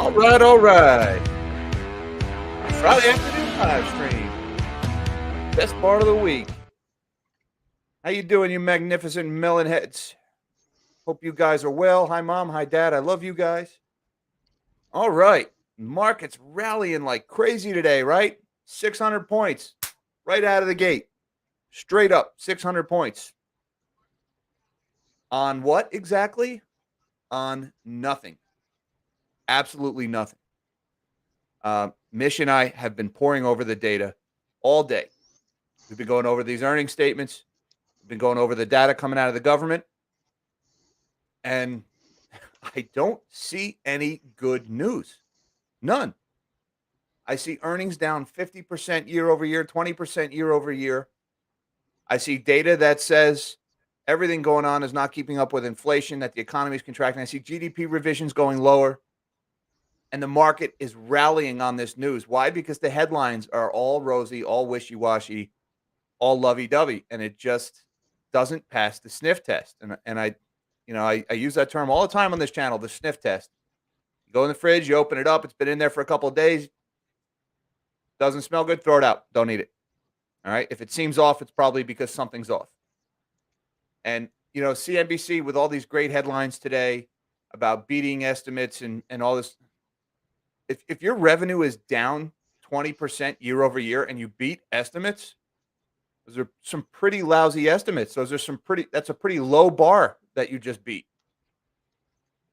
All right. Friday afternoon live stream. Best part of the week. How you doing, you magnificent melon heads? Hope you guys are well. Hi, Mom. Hi, Dad. I love you guys. All right. Market's rallying like crazy today, right? 600 points right out of the gate. Straight up, 600 points. On what exactly? On nothing. Absolutely nothing. Mish and I have been poring over the data all day. We've been going over these earnings statements. We've been going over the data coming out of the government. And I don't see any good news. None. I see earnings down 50% year over year, 20% year over year. I see data that says everything going on is not keeping up with inflation, that the economy is contracting. I see GDP revisions going lower. And the market is rallying on this news. Why? Because the headlines are all rosy, all wishy-washy, all lovey-dovey, and it just doesn't pass the sniff test. And I use that term all the time on this channel, the sniff test. You go in the fridge, you open it up, it's been in there for a couple of days, doesn't smell good, throw it out. Don't eat it. All right? If it seems off, it's probably because something's off. And, CNBC with all these great headlines today about beating estimates and all this. If your revenue is down 20% year over year and you beat estimates, those are some pretty lousy estimates. That's a pretty low bar that you just beat.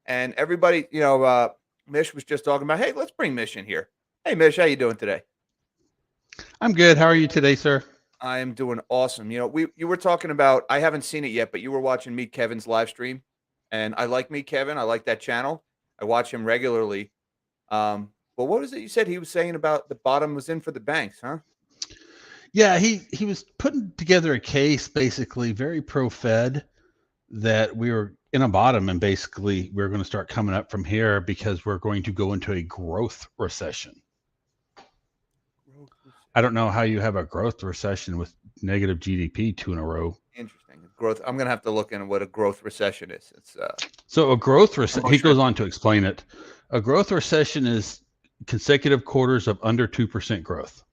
And everybody, Mish was just talking about, hey, let's bring Mish in here. Hey, Mish, how you doing today? I'm good. How are you today, sir? I am doing awesome. You were talking about, I haven't seen it yet, but you were watching Meet Kevin's live stream. And I like Meet Kevin. I like that channel. I watch him regularly. But what was it you said he was saying about the bottom was in for the banks, huh? Yeah, he was putting together a case, basically very pro-Fed, that we were in a bottom and basically we're going to start coming up from here because we're going to go into a growth recession. I don't know how you have a growth recession with negative GDP 2 in a row. Interesting. Growth. I'm going to have to look into what a growth recession is. So a growth recession, he goes on to explain it. A growth recession is consecutive quarters of under 2% growth.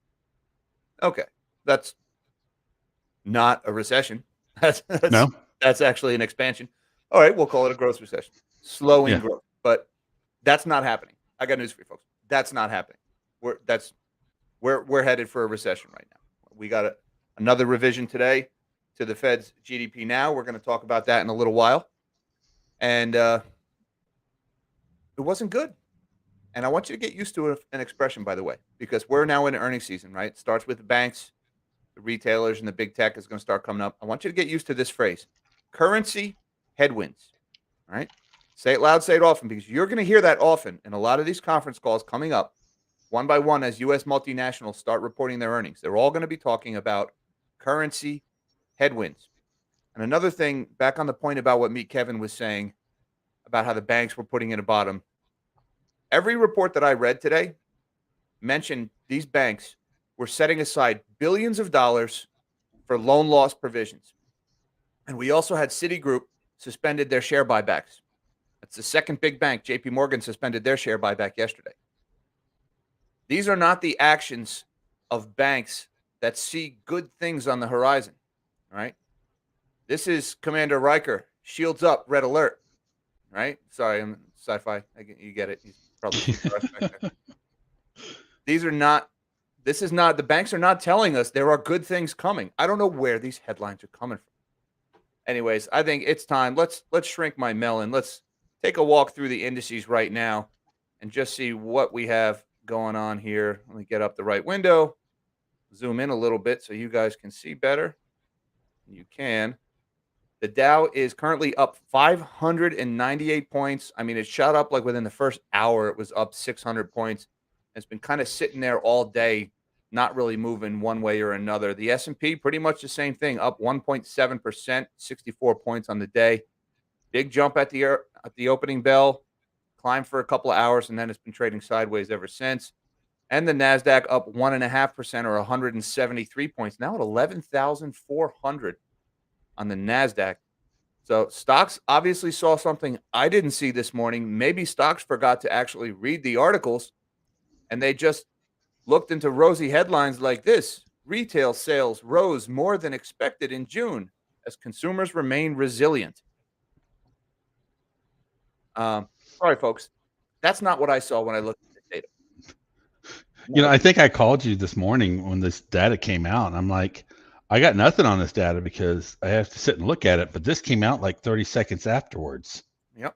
Okay. That's not a recession. No? That's actually an expansion. All right, we'll call it a growth recession. Slowing growth. But that's not happening. I got news for you folks. That's not happening. We're headed for a recession right now. We got another revision today to the Fed's GDP now. We're going to talk about that in a little while. And it wasn't good. And I want you to get used to an expression, by the way, because we're now in earnings season, right? It starts with the banks, the retailers, and the big tech is going to start coming up. I want you to get used to this phrase, currency headwinds, all right? Say it loud, say it often, because you're going to hear that often in a lot of these conference calls coming up, one by one, as U.S. multinationals start reporting their earnings. They're all going to be talking about currency headwinds. And another thing, back on the point about what Meet Kevin was saying about how the banks were putting in a bottom, every report that I read today mentioned these banks were setting aside billions of dollars for loan loss provisions. And we also had Citigroup suspended their share buybacks. That's the second big bank. JP Morgan suspended their share buyback yesterday. These are not the actions of banks that see good things on the horizon, all right? This is Commander Riker, shields up, red alert, right? Sorry, I'm sci-fi. You get it. He's probably the banks are not telling us there are good things coming. I don't know where these headlines are coming from. Anyways, I think it's time. Let's shrink my melon. Let's take a walk through the indices right now and just see what we have going on here. Let me get up the right window, zoom in a little bit so you guys can see better. You can. The Dow is currently up 598 points. I mean, it shot up like within the first hour. It was up 600 points. It's been kind of sitting there all day, not really moving one way or another. The S&P, pretty much the same thing, up 1.7%, 64 points on the day. Big jump at the opening bell, climbed for a couple of hours, and then it's been trading sideways ever since. And the NASDAQ up 1.5% or 173 points, now at 11,400 on the NASDAQ. So stocks obviously saw something I didn't see this morning. Maybe stocks forgot to actually read the articles and they just looked into rosy headlines like this. Retail sales rose more than expected in June as consumers remain resilient. Um, Sorry, folks. That's not what I saw when I looked at the data. No. I think I called you this morning when this data came out. And I'm like, I got nothing on this data because I have to sit and look at it. But this came out like 30 seconds afterwards Yep.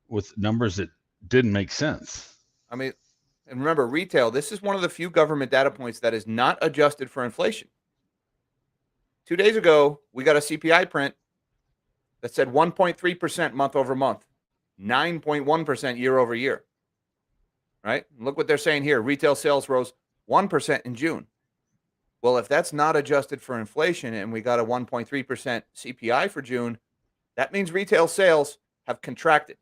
with numbers that didn't make sense. I mean, and remember, retail, this is one of the few government data points that is not adjusted for inflation. 2 days ago, we got a CPI print that said 1.3% month over month, 9.1% year over year. Right? Look what they're saying here. Retail sales rose 1% in June. Well, if that's not adjusted for inflation and we got a 1.3% CPI for June, that means retail sales have contracted,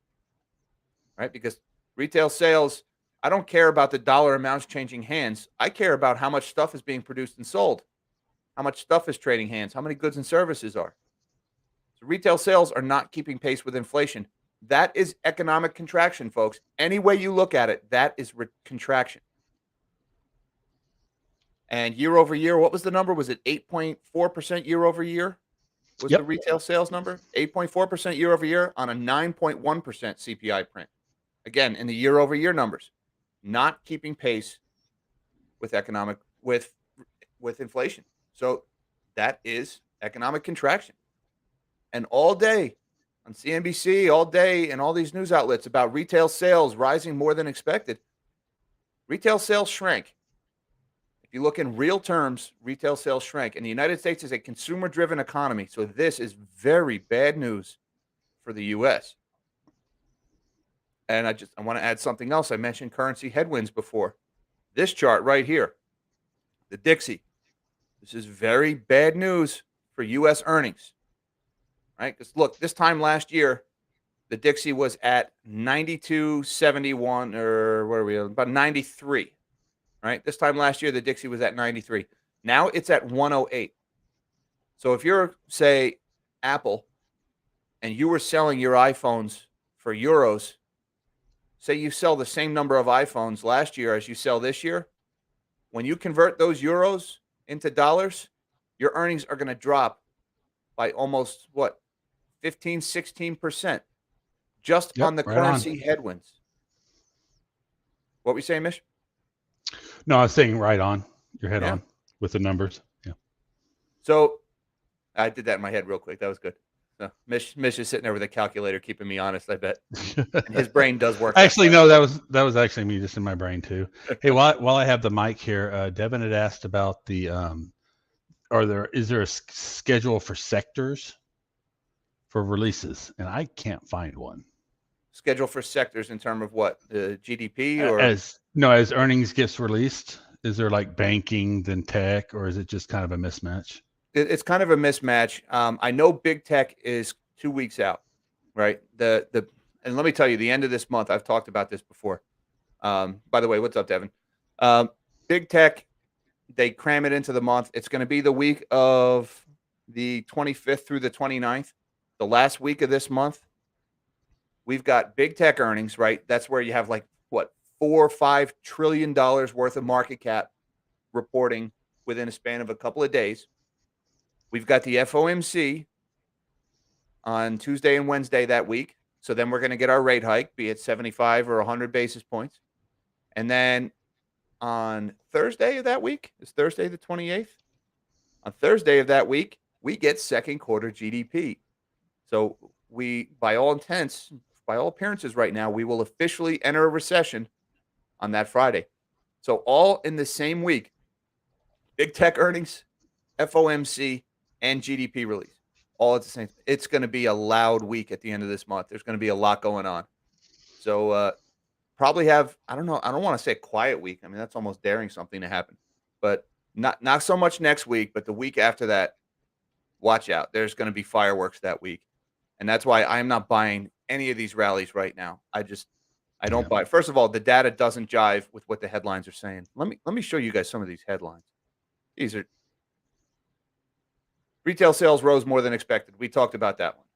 right? Because retail sales, I don't care about the dollar amounts changing hands. I care about how much stuff is being produced and sold, how much stuff is trading hands, how many goods and services are. So retail sales are not keeping pace with inflation. That is economic contraction, folks. Any way you look at it, that is contraction. And year over year, what was the number? Was it 8.4% year over year? Was the retail sales number 8.4% year over year on a 9.1% CPI print? Again, in the year over year numbers, not keeping pace with economic with inflation. So that is economic contraction. And all day on CNBC, all day, and all these news outlets about retail sales rising more than expected. Retail sales shrank. If you look in real terms, retail sales shrank. And the United States is a consumer-driven economy. So this is very bad news for the U.S. And I want to add something else. I mentioned currency headwinds before. This chart right here, the Dixie. This is very bad news for U.S. earnings. Right? Because look, this time last year, the Dixie was at 92.71, or where are we? About 93. Right? This time last year, the Dixie was at 93. Now it's at 108. So if you're, say, Apple, and you were selling your iPhones for euros, say you sell the same number of iPhones last year as you sell this year, when you convert those euros into dollars, your earnings are going to drop by almost, 15, 16% just on the currency headwinds. What were you saying, Mish? No, I was saying right on. Your head on with the numbers. Yeah. So I did that in my head real quick. That was good. So Mish is sitting there with a calculator keeping me honest, I bet. And his brain does work. Actually, no, that was actually me just in my brain too. Hey, while I have the mic here, Devin had asked about the is there a schedule for sectors for releases? And I can't find one. Schedule for sectors in terms of what? GDP or as earnings gets released, is there like banking, then tech, or is it just kind of a mismatch? It's kind of a mismatch. I know big tech is 2 weeks out, right? And let me tell you, the end of this month, I've talked about this before. By the way, what's up, Devin? Big tech, they cram it into the month. It's going to be the week of the 25th through the 29th, the last week of this month. We've got big tech earnings, right? That's where you have like $4 or $5 trillion worth of market cap reporting within a span of a couple of days. We've got the FOMC on Tuesday and Wednesday that week. So then we're going to get our rate hike, be it 75 or 100 basis points. And then on Thursday of that week, is Thursday the 28th? On Thursday of that week, we get second quarter GDP. So we, by all appearances right now, we will officially enter a recession on that Friday. So all in the same week, big tech earnings, FOMC, and GDP release. All at the same time. It's going to be a loud week at the end of this month. There's going to be a lot going on. So probably have, I don't know, I don't want to say a quiet week. I mean, that's almost daring something to happen. But not so much next week, but the week after that, watch out. There's going to be fireworks that week. And that's why I'm not buying any of these rallies right now. I don't buy. First of all, the data doesn't jive with what the headlines are saying. Let me show you guys some of these headlines. These are retail sales rose more than expected. We talked about that one.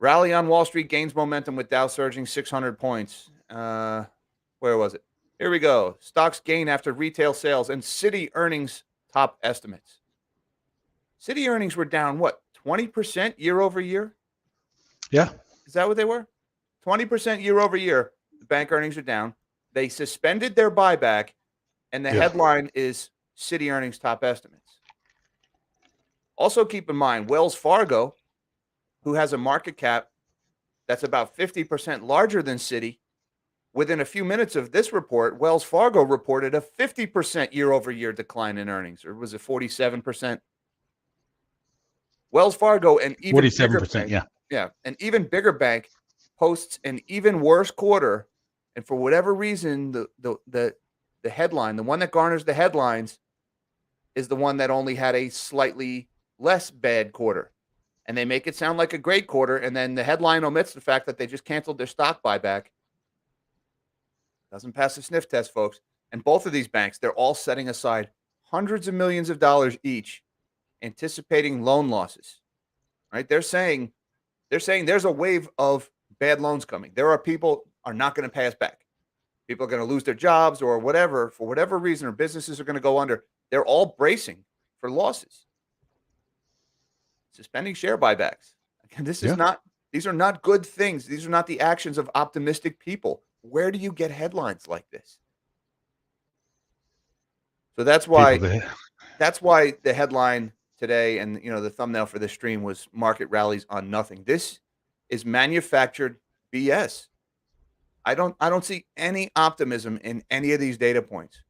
Rally on Wall Street gains momentum with Dow surging 600 points. Where was it? Here we go. Stocks gain after retail sales and Citi earnings top estimates. Citi earnings were down, what, 20% year over year? Yeah. Is that what they were? 20% year over year. The bank earnings are down. They suspended their buyback, and the headline is Citi earnings top estimates. Also keep in mind, Wells Fargo, who has a market cap that's about 50% larger than Citi, within a few minutes of this report, Wells Fargo reported a 50% year-over-year decline in earnings, or was it 47%? Wells Fargo, an even bigger 47%, bank, an even bigger bank, posts an even worse quarter, and for whatever reason, the headline, the one that garners the headlines, is the one that only had a slightly less bad quarter. And they make it sound like a great quarter, and then the headline omits the fact that they just canceled their stock buyback. Doesn't pass the sniff test, folks. And both of these banks, they're all setting aside hundreds of millions of dollars each, anticipating loan losses. Right? They're saying there's a wave of bad loans coming. There are people are not going to pay us back. People are going to lose their jobs or whatever, for whatever reason, or businesses are going to go under. They're all bracing for losses. Suspending share buybacks. Again, these are not good things. These are not the actions of optimistic people. Where do you get headlines like this? So that's why the headline today and the thumbnail for this stream was market rallies on nothing. This is manufactured BS. I don't see any optimism in any of these data points.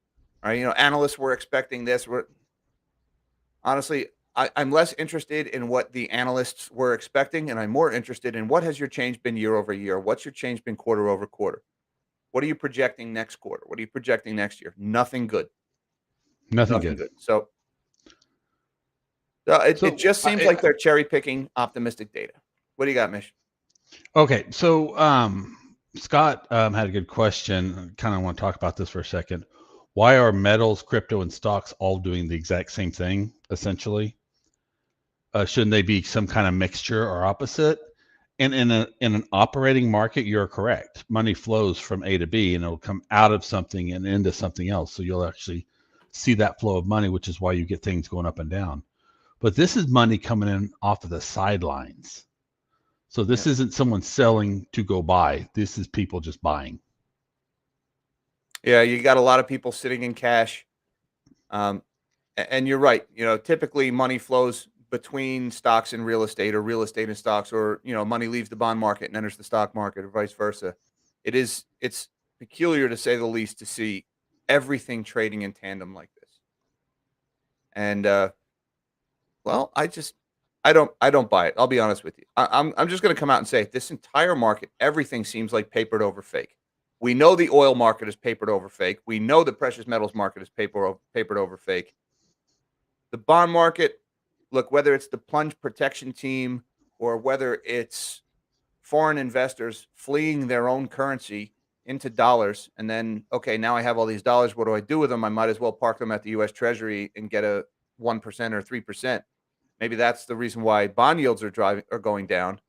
All right, analysts were expecting this. Honestly, I'm less interested in what the analysts were expecting, and I'm more interested in what has your change been year over year? What's your change been quarter over quarter? What are you projecting next quarter? What are you projecting next year? Nothing good. Nothing good. So it just seems like they're cherry picking optimistic data. What do you got, Mish? Okay, so Scott had a good question. Kind of want to talk about this for a second. Why are metals, crypto, and stocks all doing the exact same thing, essentially? Shouldn't they be some kind of mixture or opposite? And in an operating market, you're correct. Money flows from A to B, and it'll come out of something and into something else. So you'll actually see that flow of money, which is why you get things going up and down. But this is money coming in off of the sidelines. So this isn't someone selling to go buy. This is people just buying. Yeah, you got a lot of people sitting in cash. And you're right. Typically money flows between stocks and real estate, or real estate and stocks, or money leaves the bond market and enters the stock market, or vice versa. It's peculiar, to say the least, to see everything trading in tandem like this. And well, I don't buy it. I'll be honest with you. I'm just going to come out and say this entire market, everything seems like papered over fake. We know the oil market is papered over fake. We know the precious metals market is papered over fake. The bond market, look, whether it's the plunge protection team or whether it's foreign investors fleeing their own currency into dollars, and then, okay, now I have all these dollars. What do I do with them? I might as well park them at the U.S. Treasury and get a 1% or 3%. Maybe that's the reason why bond yields are going down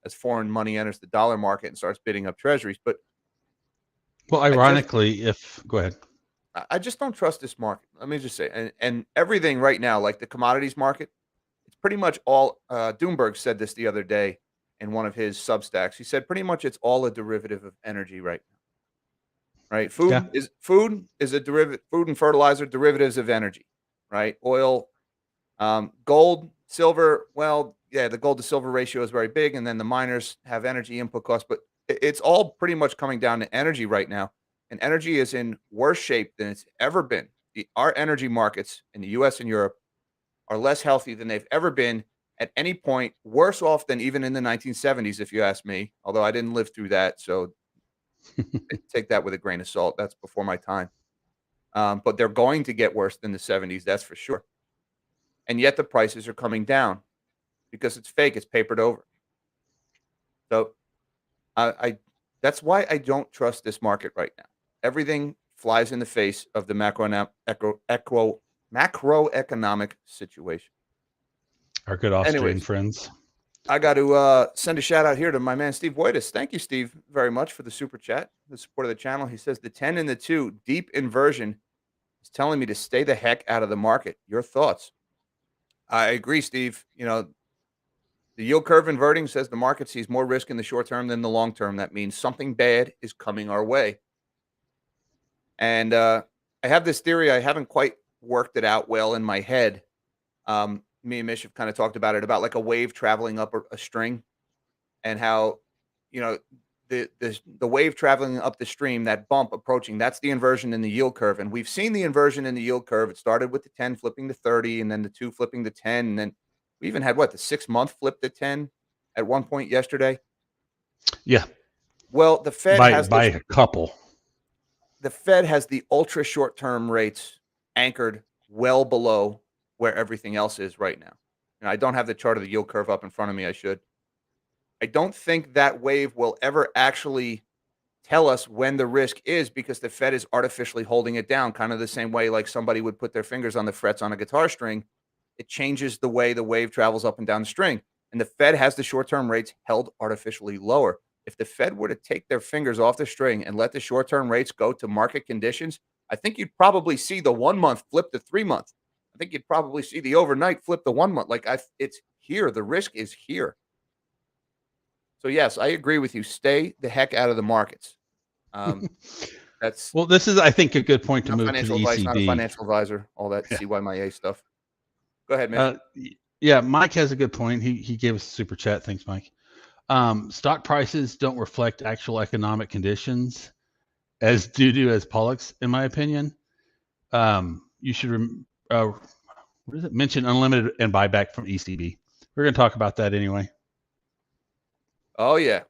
as foreign money enters the dollar market and starts bidding up treasuries. But well, ironically, go ahead. I just don't trust this market. Let me just say, and everything right now, like the commodities market, it's pretty much all. Doomberg said this the other day in one of his Substacks. He said pretty much it's all a derivative of energy right now. Right? Food is a derivative. Food and fertilizer, derivatives of energy. Right? Oil, gold, silver. Well, yeah, the gold to silver ratio is very big, and then the miners have energy input costs, but it's all pretty much coming down to energy right now. And energy is in worse shape than it's ever been. Our energy markets in the U.S. and Europe are less healthy than they've ever been at any point, worse off than even in the 1970s, if you ask me, although I didn't live through that. So take that with a grain of salt. That's before my time. But they're going to get worse than the 70s, that's for sure. And yet the prices are coming down because it's fake. It's papered over. So that's why I don't trust this market right now. Everything flies in the face of the macroeconomic situation. Our good Austrian friends. I got to send a shout out here to my man Steve Wojtis. Thank you, Steve, very much for the super chat, the support of the channel. He says the 10 and the 2 deep inversion is telling me to stay the heck out of the market. Your thoughts? I agree, Steve. The yield curve inverting says the market sees more risk in the short term than the long term. That means something bad is coming our way. And I have this theory. I haven't quite worked it out well in my head. Me and Mish have kind of talked about it, about like a wave traveling up a string, and how, you know, the wave traveling up the stream, that bump approaching, that's the inversion in the yield curve. And we've seen the inversion in the yield curve. It started with the 10 flipping to 30, and then the 2 flipping to 10. And then we even had the 6-month flip to 10 at one point yesterday. Yeah. Well, the Fed by a couple. The Fed has the ultra short-term rates anchored well below where everything else is right now. And I don't have the chart of the yield curve up in front of me. I should. I don't think that wave will ever actually tell us when the risk is, because the Fed is artificially holding it down, kind of the same way like somebody would put their fingers on the frets on a guitar string. It changes the way the wave travels up and down the string. And the Fed has the short-term rates held artificially lower. If the Fed were to take their fingers off the string and let the short-term rates go to market conditions, I think you'd probably see the 1 month flip to 3 month. I think you'd probably see the overnight flip to 1 month. It's here. The risk is here. So yes, I agree with you. Stay the heck out of the markets. That's well. This is, I think, a good point to not move to financial the advice, ECB. not a financial advisor. All that CYMA stuff. Go ahead, man. Yeah, Mike has a good point. He gave us a super chat. Thanks, Mike. Stock prices don't reflect actual economic conditions as politics, in my opinion. You should mention unlimited and buyback from ECB. We're going to talk about that anyway. Oh yeah,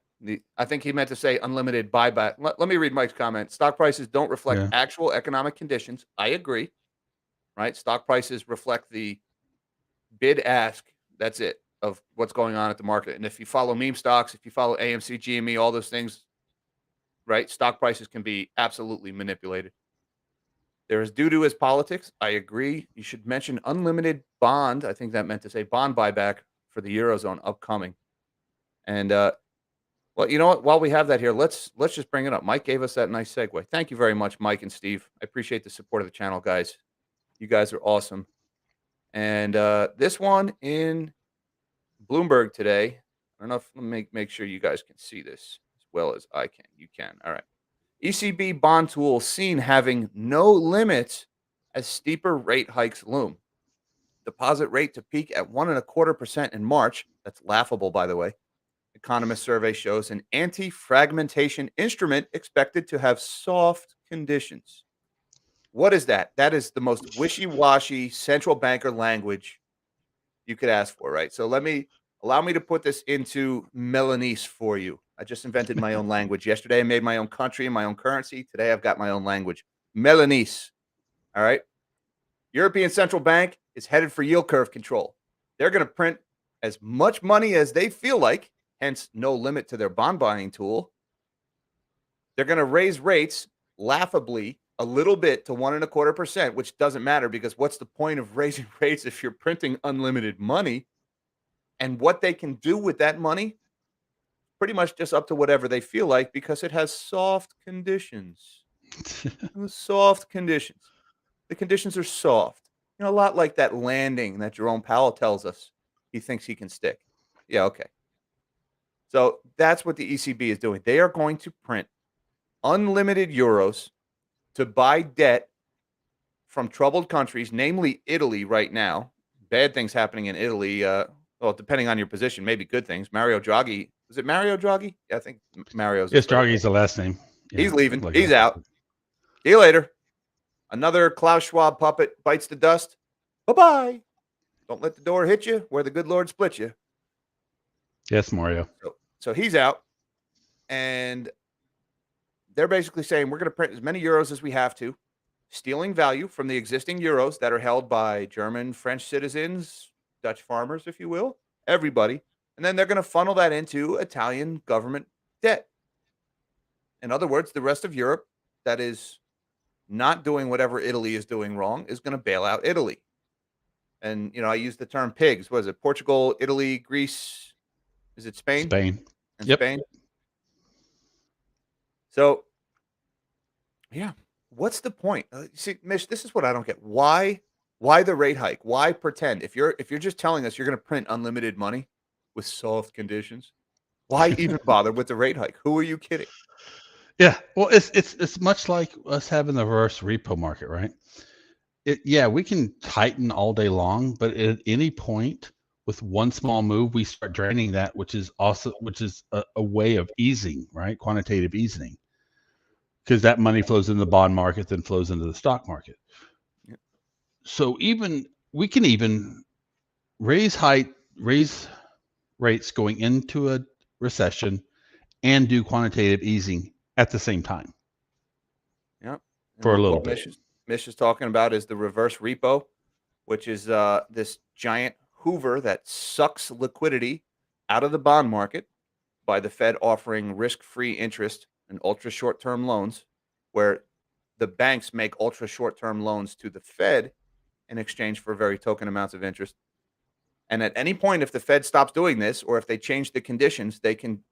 I think he meant to say unlimited buyback. Let me read Mike's comment. Stock prices don't reflect actual economic conditions. I agree. Right? Stock prices reflect the bid ask. That's it, of what's going on at the market. And if you follow meme stocks, if you follow AMC, GME, all those things, right? Stock prices can be absolutely manipulated. There is due to his politics. I agree. You should mention unlimited bond. I think that meant to say bond buyback for the Eurozone upcoming. And well, you know what? While we have that here, let's just bring it up. Mike gave us that nice segue. Thank you very much, Mike and Steve. I appreciate the support of the channel, guys. You guys are awesome. And this one in Bloomberg today. I don't know if, let me make sure you guys can see this as well as I can. You can. All right. ECB bond tool seen having no limits as steeper rate hikes loom. Deposit rate to peak at 1.25% in March. That's laughable, by the way. Economist survey shows an anti-fragmentation instrument expected to have soft conditions. What is that? That is the most wishy-washy central banker language you could ask for, right? So allow me to put this into Milanese for you. I just invented my own language. Yesterday I made my own country and my own currency. Today I've got my own language. Milanese. All right. European Central Bank is headed for yield curve control. They're going to print as much money as they feel like, hence no limit to their bond buying tool. They're going to raise rates laughably a little bit to 1.25%, which doesn't matter, because what's the point of raising rates if you're printing unlimited money? And what they can do with that money, pretty much just up to whatever they feel like, because it has soft conditions. Soft conditions. The conditions are soft. A lot like that landing that Jerome Powell tells us he thinks he can stick. Yeah, okay. So that's what the ECB is doing. They are going to print unlimited euros to buy debt from troubled countries, namely Italy right now. Bad things happening in Italy. Well, depending on your position, maybe good things. Mario Draghi. Was it Mario Draghi? Yeah, I think Mario's. Yes, Draghi's the last name. Yeah, he's leaving. He's out. See you later. Another Klaus Schwab puppet bites the dust. Bye-bye. Don't let the door hit you where the good Lord split you. Yes, Mario. So he's out. And they're basically saying we're going to print as many euros as we have to, stealing value from the existing euros that are held by German, French citizens, Dutch farmers, if you will, everybody. And then they're going to funnel that into Italian government debt. In other words, the rest of Europe that is not doing whatever Italy is doing wrong is going to bail out Italy. And, I use the term pigs. What is it? Portugal, Italy, Greece, Is it Spain? Spain. In Yep. Spain. So, yeah, what's the point? See, Mish, this is what I don't get. Why the rate hike? Why pretend? If you're just telling us you're going to print unlimited money with soft conditions, why even bother with the rate hike? Who are you kidding? Yeah. Well, it's much like us having the reverse repo market, right? Yeah, we can tighten all day long, but at any point with one small move, we start draining that, which is a way of easing, right? Quantitative easing, because that money flows into the bond market, then flows into the stock market. Yeah. So we can even raise rates going into a recession and do quantitative easing at the same time Yeah. for a And little what bit. Mish is talking about is the reverse repo, which is this giant hoover that sucks liquidity out of the bond market by the Fed offering risk-free interest and ultra short-term loans, where the banks make ultra short-term loans to the Fed in exchange for very token amounts of interest. And at any point, if the Fed stops doing this or if they change the conditions, they can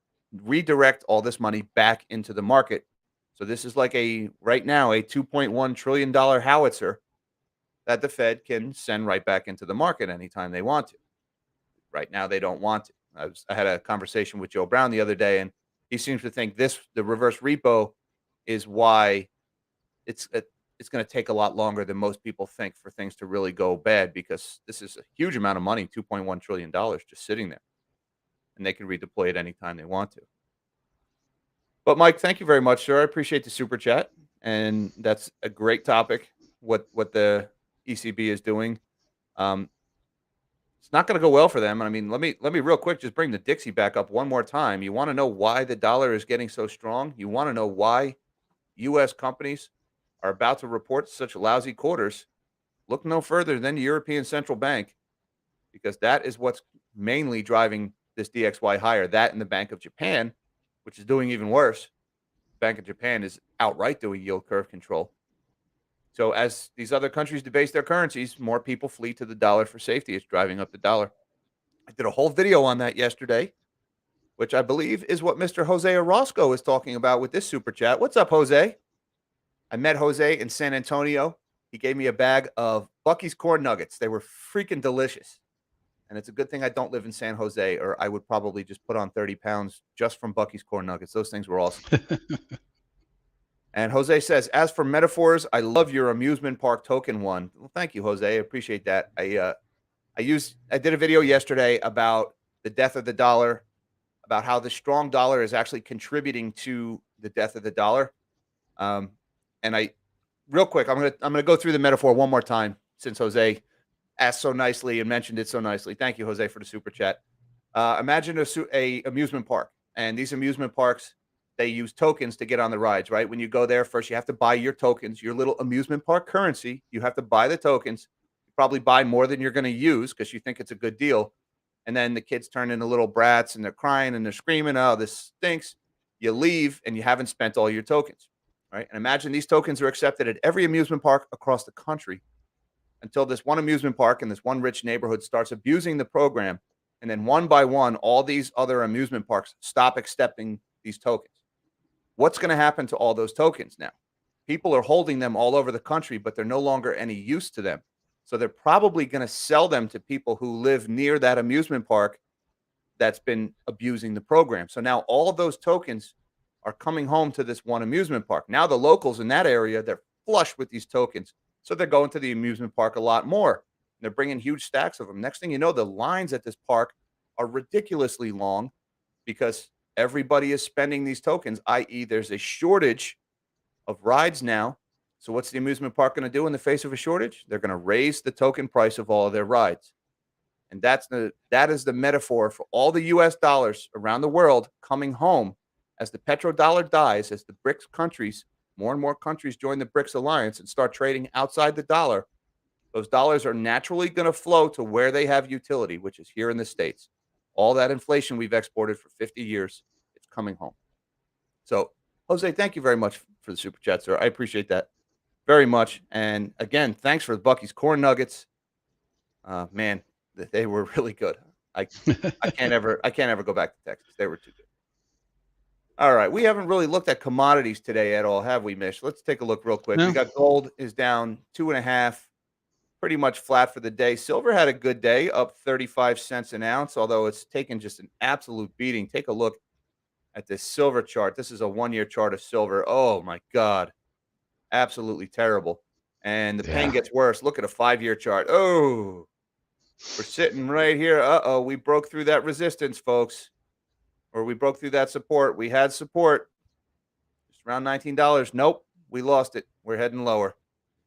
redirect all this money back into the market. So this is like right now a $2.1 trillion howitzer that the Fed can send right back into the market anytime they want to. Right now, they don't want to. I had a conversation with Joe Brown the other day, and he seems to think the reverse repo is why it's uh, it's going to take a lot longer than most people think for things to really go bad, because this is a huge amount of money, $2.1 trillion just sitting there, and they can redeploy it anytime they want to. But Mike, thank you very much, sir. I appreciate the super chat, and that's a great topic. What the ECB is doing. Um, it's not going to go well for them. I mean, let me real quick just bring the Dixie back up one more time. You want to know why the dollar is getting so strong? You want to know why U.S. companies are about to report such lousy quarters? Look no further than the European Central Bank, because that is what's mainly driving this DXY higher. That and the Bank of Japan, which is doing even worse. Bank of Japan is outright doing yield curve control. So as these other countries debase their currencies, more people flee to the dollar for safety. It's driving up the dollar. I did a whole video on that yesterday, which I believe is what Mr. Jose Orozco is talking about with this super chat. What's up, Jose? I met Jose in San Antonio. He gave me a bag of Bucky's corn nuggets. They were freaking delicious. And it's a good thing I don't live in San Jose, or I would probably just put on 30 pounds just from Bucky's corn nuggets. Those things were awesome. And Jose says, as for metaphors, I love your amusement park token one. Well, thank you, Jose. I appreciate that. I did a video yesterday about the death of the dollar, about how the strong dollar is actually contributing to the death of the dollar. And real quick, I'm gonna go through the metaphor one more time, since Jose asked so nicely and mentioned it so nicely. Thank you, Jose, for the super chat. Imagine a amusement park, and these amusement parks, they use tokens to get on the rides, right? When you go there, first you have to buy your tokens, your little amusement park currency. You have to buy the tokens. You probably buy more than you're going to use because you think it's a good deal. And then the kids turn into little brats and they're crying and they're screaming, oh, this stinks. You leave and you haven't spent all your tokens, right? And imagine these tokens are accepted at every amusement park across the country until this one amusement park in this one rich neighborhood starts abusing the program. And then one by one, all these other amusement parks stop accepting these tokens. What's going to happen to all those tokens now? People are holding them all over the country, but they're no longer any use to them. So they're probably going to sell them to people who live near that amusement park that's been abusing the program. So now all of those tokens are coming home to this one amusement park. Now the locals in that area, they're flush with these tokens. So they're going to the amusement park a lot more. They're bringing huge stacks of them. Next thing you know, the lines at this park are ridiculously long because everybody is spending these tokens, i.e., there's a shortage of rides now. So what's the amusement park going to do in the face of a shortage? They're going to raise the token price of all of their rides. And that is the metaphor for all the US dollars around the world coming home as the petrodollar dies, as the BRICS countries, more and more countries join the BRICS alliance and start trading outside the dollar. Those dollars are naturally going to flow to where they have utility, which is here in the States. All that inflation we've exported for 50 years, it's coming home. So, Jose, thank you very much for the super chat, sir. I appreciate that very much. And again, thanks for the Bucky's corn nuggets. Man, they were really good. I can't ever go back to Texas. They were too good. All right, we haven't really looked at commodities today at all, have we, Mish? Let's take a look real quick. We No. got gold is down 2.5, pretty much flat for the day. Silver had a good day, up 35 cents an ounce, although it's taken just an absolute beating. Take a look at this silver chart. This is a 1-year chart of silver. Oh my God, absolutely terrible. And the pain Yeah. gets worse. Look at a 5-year chart. Oh, we're sitting right here. Uh-oh, we broke through that resistance, folks. Or we broke through that support. We had support just around $19. Nope, we lost it. We're heading lower.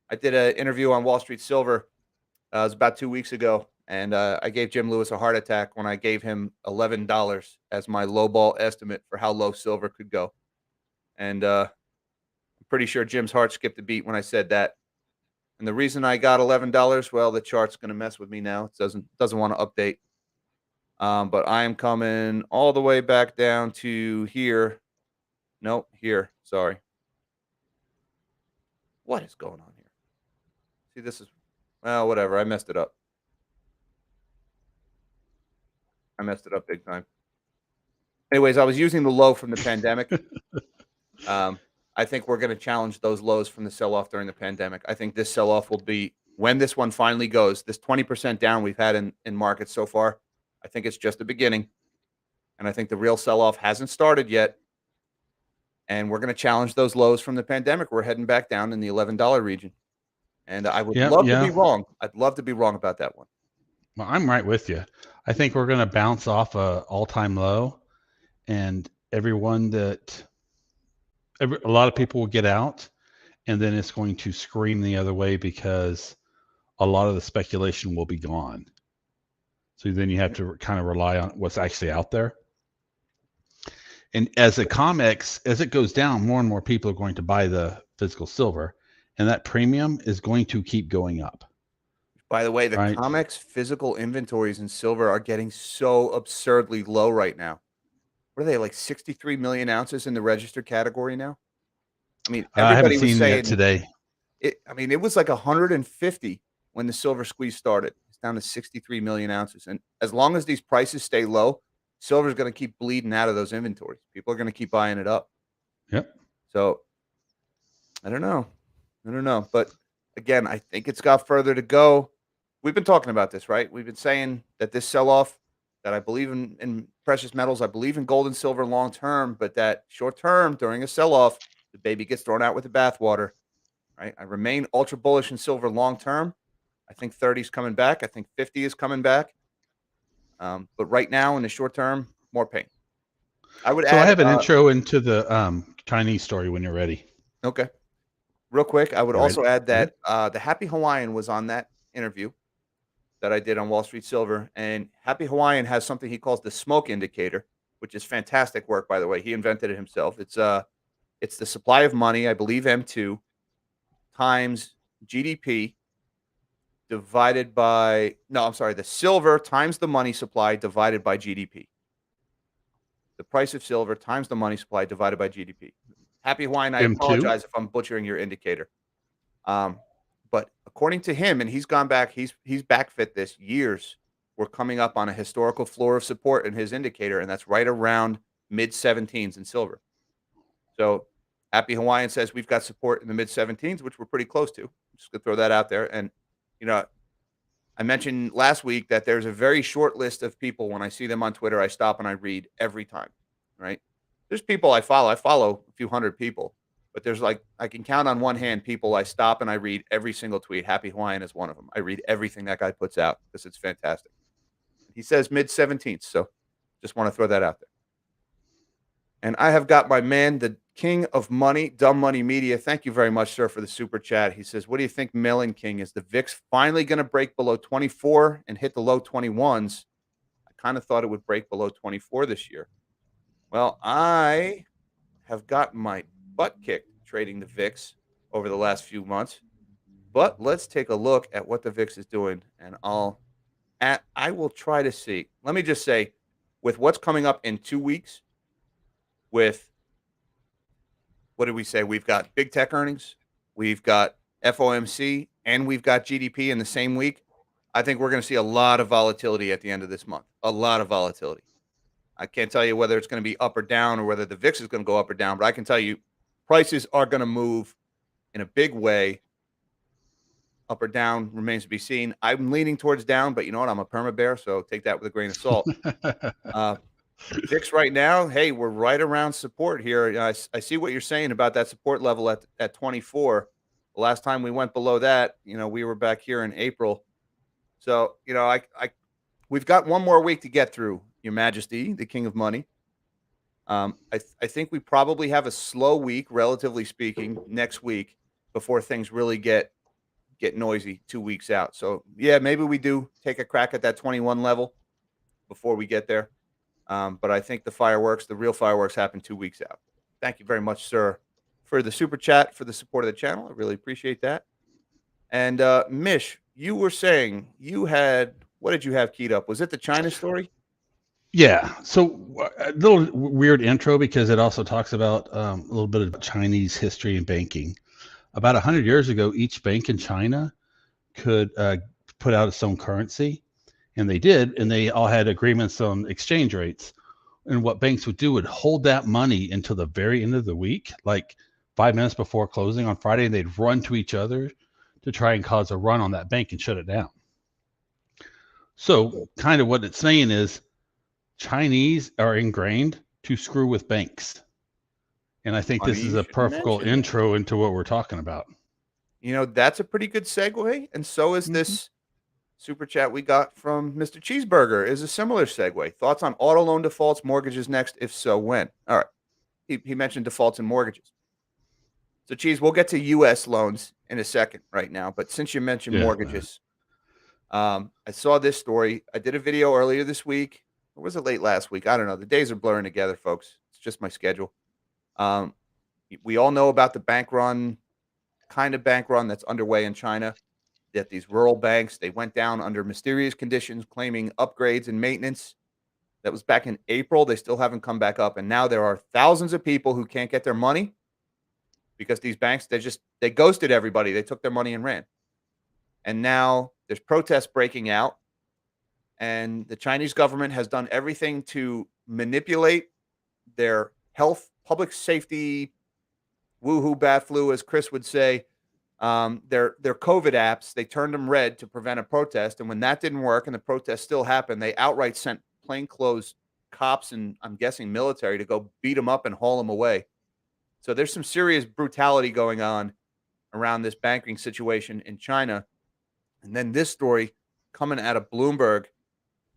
I did an interview on Wall Street Silver. It was about 2 weeks ago, and I gave Jim Lewis a heart attack when I gave him $11 as my lowball estimate for how low silver could go. And I'm pretty sure Jim's heart skipped a beat when I said that. And the reason I got $11, well, the chart's going to mess with me now. It doesn't want to update. But I am coming all the way back down to here. Nope, here. Sorry. What is going on here? See, this is, well, whatever. I messed it up. I messed it up big time. Anyways, I was using the low from the pandemic. I think we're going to challenge those lows from the sell-off during the pandemic. I think this sell-off will be, when this one finally goes, this 20% down we've had in markets so far, I think it's just the beginning. And I think the real sell-off hasn't started yet. And we're going to challenge those lows from the pandemic. We're heading back down in the $11 region. And I would love to be wrong. I'd love to be wrong about that one. Well, I'm right with you. I think we're going to bounce off a all-time low, and a lot of people will get out, and then it's going to scream the other way because a lot of the speculation will be gone. So then you have to kind of rely on what's actually out there. And as it goes down, more and more people are going to buy the physical silver, and that premium is going to keep going up. By the way, the COMEX physical inventories in silver are getting so absurdly low right now. What are they, like 63 million ounces in the registered category now? I mean, everybody was saying today. It was like 150 when the silver squeeze started. It's down to 63 million ounces. And as long as these prices stay low, silver is going to keep bleeding out of those inventories. People are going to keep buying it up. Yep. So I don't know. But again, I think it's got further to go. We've been talking about this, right? We've been saying that this sell-off, that I believe in precious metals, I believe in gold and silver long term, but that short term during a sell-off, the baby gets thrown out with the bathwater, right? I remain ultra bullish in silver long term. I think 30 is coming back. I think 50 is coming back. But right now in the short term, more pain. I have an intro into the Chinese story when you're ready. Okay. Real quick, I would also add that the Happy Hawaiian was on that interview that I did on Wall Street Silver. And Happy Hawaiian has something he calls the smoke indicator, which is fantastic work, by the way. He invented it himself. It's the supply of money, I believe M2, times GDP divided by, the silver times the money supply divided by GDP. The price of silver times the money supply divided by GDP. Happy Hawaiian, I apologize if I'm butchering your indicator. But according to him, and he's gone back, he's backfit this years. We're coming up on a historical floor of support in his indicator, and that's right around mid-17s in silver. So Happy Hawaiian says we've got support in the mid-17s, which we're pretty close to. Just gonna throw that out there. And I mentioned last week that there's a very short list of people. When I see them on Twitter, I stop and I read every time. Right? There's people I follow. I follow a few hundred people. But there's I can count on one hand people I stop and I read every single tweet. Happy Hawaiian is one of them. I read everything that guy puts out because it's fantastic. He says mid-17th, so just want to throw that out there. And I have got my man, the king of money, Dumb Money Media. Thank you very much, sir, for the super chat. He says, what do you think, Melon King? Is the VIX finally going to break below 24 and hit the low 21s? I kind of thought it would break below 24 this year. Well, I have gotten my butt kicked trading the VIX over the last few months. But let's take a look at what the VIX is doing, and I will try to see. Let me just say, with what's coming up in 2 weeks, with what did we say? We've got big tech earnings, we've got FOMC, and we've got GDP in the same week. I think we're going to see a lot of volatility at the end of this month. A lot of volatility. I can't tell you whether it's going to be up or down or whether the VIX is going to go up or down, but I can tell you prices are going to move in a big way. Up or down remains to be seen. I'm leaning towards down, but you know what? I'm a perma bear, so take that with a grain of salt. Uh, VIX right now, hey, we're right around support here. I see what you're saying about that support level at 24. The last time we went below that, we were back here in April. So, we've got one more week to get through, Your Majesty, the King of Money. I think we probably have a slow week, relatively speaking, next week before things really get noisy 2 weeks out. So, yeah, maybe we do take a crack at that 21 level before we get there. But I think the real fireworks happen 2 weeks out. Thank you very much, sir, for the super chat, for the support of the channel. I really appreciate that. And Mish, you were saying what did you have keyed up? Was it the China story? Yeah. So a little weird intro because it also talks about a little bit of Chinese history and banking. About 100 years ago, each bank in China could put out its own currency, and they did, and they all had agreements on exchange rates. And what banks would do would hold that money until the very end of the week, like 5 minutes before closing on Friday, and they'd run to each other to try and cause a run on that bank and shut it down. So kind of what it's saying is Chinese are ingrained to screw with banks. And I think this is a perfect intro into what we're talking about. That's a pretty good segue. And so is this super chat we got from Mr. Cheeseburger is a similar segue. Thoughts on auto loan defaults, mortgages next? If so, when? All right. He mentioned defaults and mortgages. So, Cheese, we'll get to U.S. loans in a second right now. But since you mentioned mortgages, I saw this story. I did a video earlier this week. Or was it late last week? I don't know. The days are blurring together, folks. It's just my schedule. We all know about the bank run that's underway in China. That these rural banks, they went down under mysterious conditions, claiming upgrades and maintenance. That was back in April. They still haven't come back up. And now there are thousands of people who can't get their money because these banks, they ghosted everybody. They took their money and ran. And now there's protests breaking out. And the Chinese government has done everything to manipulate their health, public safety, woohoo bat flu, as Chris would say. Their COVID apps, they turned them red to prevent a protest. And when that didn't work and the protest still happened, they outright sent plainclothes cops and I'm guessing military to go beat them up and haul them away. So there's some serious brutality going on around this banking situation in China. And then this story coming out of Bloomberg.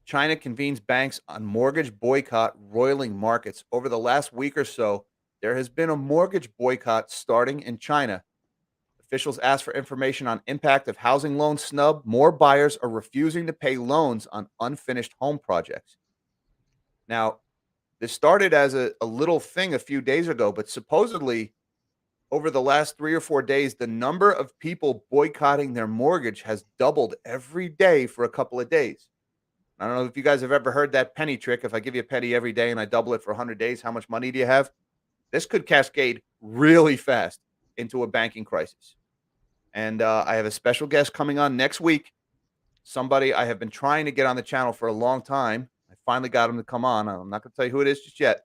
China convenes banks on mortgage boycott roiling markets. Over the last week or so, there has been a mortgage boycott starting in China. Officials ask for information on impact of housing loan snub. More buyers are refusing to pay loans on unfinished home projects. Now, this started as a little thing a few days ago, but supposedly over the last 3 or 4 days, the number of people boycotting their mortgage has doubled every day for a couple of days. I don't know if you guys have ever heard that penny trick. If I give you a penny every day and I double it for 100 days, how much money do you have? This could cascade really fast into a banking crisis. And I have a special guest coming on next week. Somebody I have been trying to get on the channel for a long time. I finally got him to come on. I'm not going to tell you who it is just yet.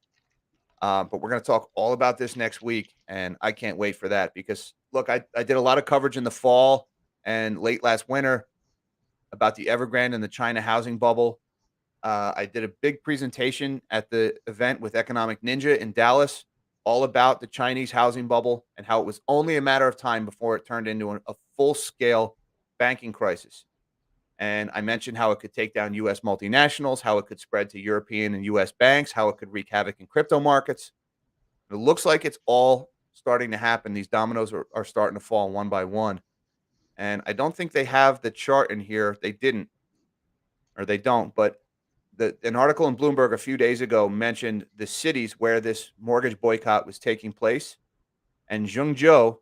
But we're going to talk all about this next week. And I can't wait for that because, look, I did a lot of coverage in the fall and late last winter about the Evergrande and the China housing bubble. I did a big presentation at the event with Economic Ninja in Dallas, all about the Chinese housing bubble and how it was only a matter of time before it turned into a full-scale banking crisis. And I mentioned how it could take down U.S. multinationals, how it could spread to European and U.S. banks, how it could wreak havoc in crypto markets. It looks like it's all starting to happen. These dominoes are starting to fall one by one. And I don't think they have the chart in here. They didn't, or they don't. But an article in Bloomberg a few days ago mentioned the cities where this mortgage boycott was taking place. And Zhengzhou,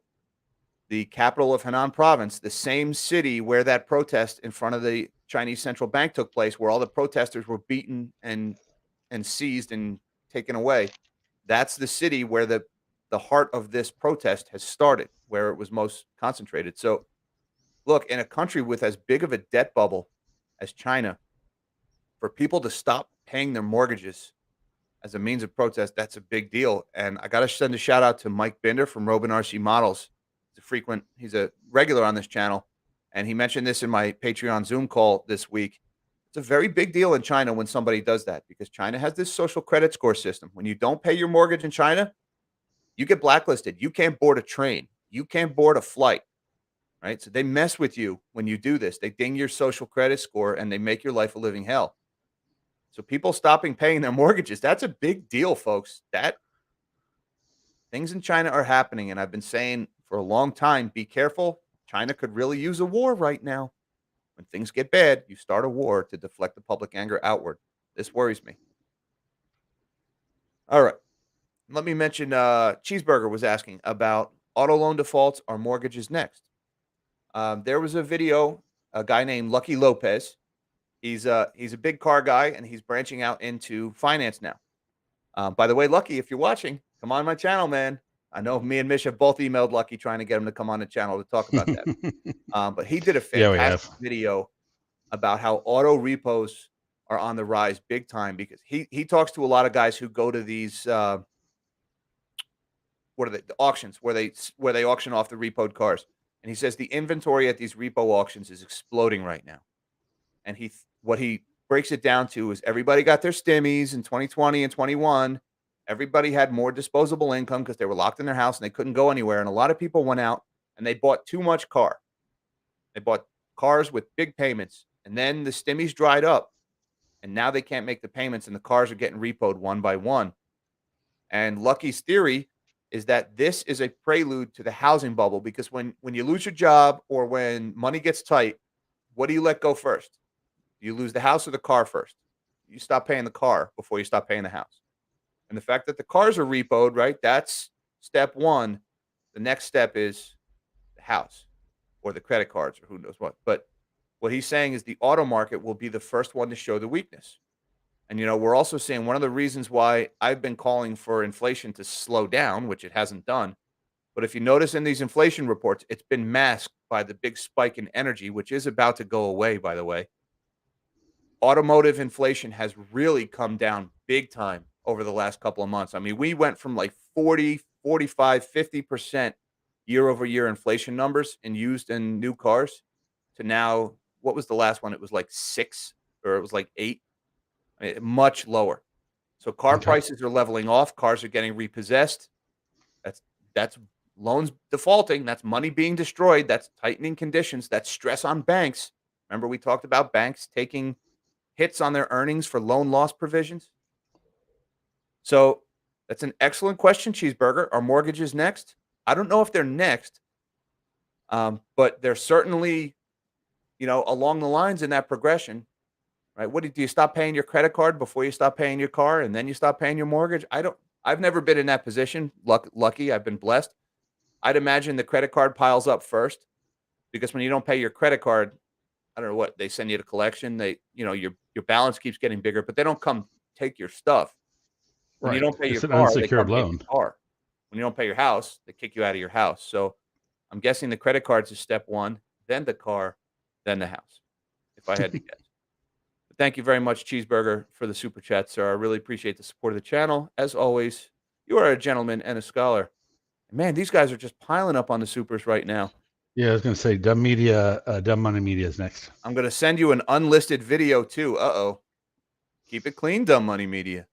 the capital of Henan province, the same city where that protest in front of the Chinese central bank took place, where all the protesters were beaten and seized and taken away. That's the city where the heart of this protest has started, where it was most concentrated. So, look, in a country with as big of a debt bubble as China, for people to stop paying their mortgages as a means of protest, that's a big deal. And I got to send a shout out to Mike Binder from Robin RC Models. He's a regular on this channel. And he mentioned this in my Patreon Zoom call this week. It's a very big deal in China when somebody does that, because China has this social credit score system. When you don't pay your mortgage in China, you get blacklisted. You can't board a train. You can't board a flight, right? So they mess with you when you do this. They ding your social credit score and they make your life a living hell. So people stopping paying their mortgages, that's a big deal, folks. That things in China are happening. And I've been saying for a long time, be careful. China could really use a war right now. When things get bad, you start a war to deflect the public anger outward. This worries me. All right. Let me mention Cheeseburger was asking about auto loan defaults or mortgages next. There was a video, a guy named Lucky Lopez. He's a big car guy, and he's branching out into finance now. By the way, Lucky, if you're watching, come on my channel, man. I know me and Mish have both emailed Lucky trying to get him to come on the channel to talk about that. But he did a Yeah, we fantastic have. video about how auto repos are on the rise big time, because he talks to a lot of guys who go to these what are the auctions where they auction off the repoed cars, and he says the inventory at these repo auctions is exploding right now. And what he breaks it down to is everybody got their stimmies in 2020 and 21. Everybody had more disposable income because they were locked in their house and they couldn't go anywhere. And a lot of people went out and they bought too much car. They bought cars with big payments, and then the stimmies dried up, and now they can't make the payments, and the cars are getting repoed one by one. And Lucky's theory is that this is a prelude to the housing bubble, because when you lose your job or when money gets tight, what do you let go first? You lose the house or the car first. You stop paying the car before you stop paying the house. And the fact that the cars are repoed, right? That's step one. The next step is the house or the credit cards or who knows what. But what he's saying is the auto market will be the first one to show the weakness. And, we're also seeing one of the reasons why I've been calling for inflation to slow down, which it hasn't done. But if you notice in these inflation reports, it's been masked by the big spike in energy, which is about to go away, by the way. Automotive inflation has really come down big time over the last couple of months. I mean, we went from like 40, 45, 50% year over year inflation numbers in used and new cars to now, what was the last one? It was like 6 or it was like 8, much lower. So car Okay. prices are leveling off. Cars are getting repossessed. That's loans defaulting. That's money being destroyed. That's tightening conditions. That's stress on banks. Remember, we talked about banks taking hits on their earnings for loan loss provisions. So that's an excellent question, Cheeseburger. Are mortgages next? I don't know if they're next, but they're certainly, along the lines in that progression, right? Do you stop paying your credit card before you stop paying your car, and then you stop paying your mortgage? I've never been in that position. Lucky, I've been blessed. I'd imagine the credit card piles up first, because when you don't pay your credit card, I don't know what they send you to collection. Your balance keeps getting bigger, but they don't come take your stuff. When you Right. don't pay your It's an car, they come unsecured take loan. your car. When you don't pay your house, they kick you out of your house. So I'm guessing the credit cards is step one, then the car, then the house, if I had to guess. But thank you very much, Cheeseburger, for the super chat, sir. I really appreciate the support of the channel. As always, you are a gentleman and a scholar. Man, these guys are just piling up on the supers right now. Yeah, I was going to say Dumb Money Media is next. I'm going to send you an unlisted video too. Uh-oh. Keep it clean, Dumb Money Media.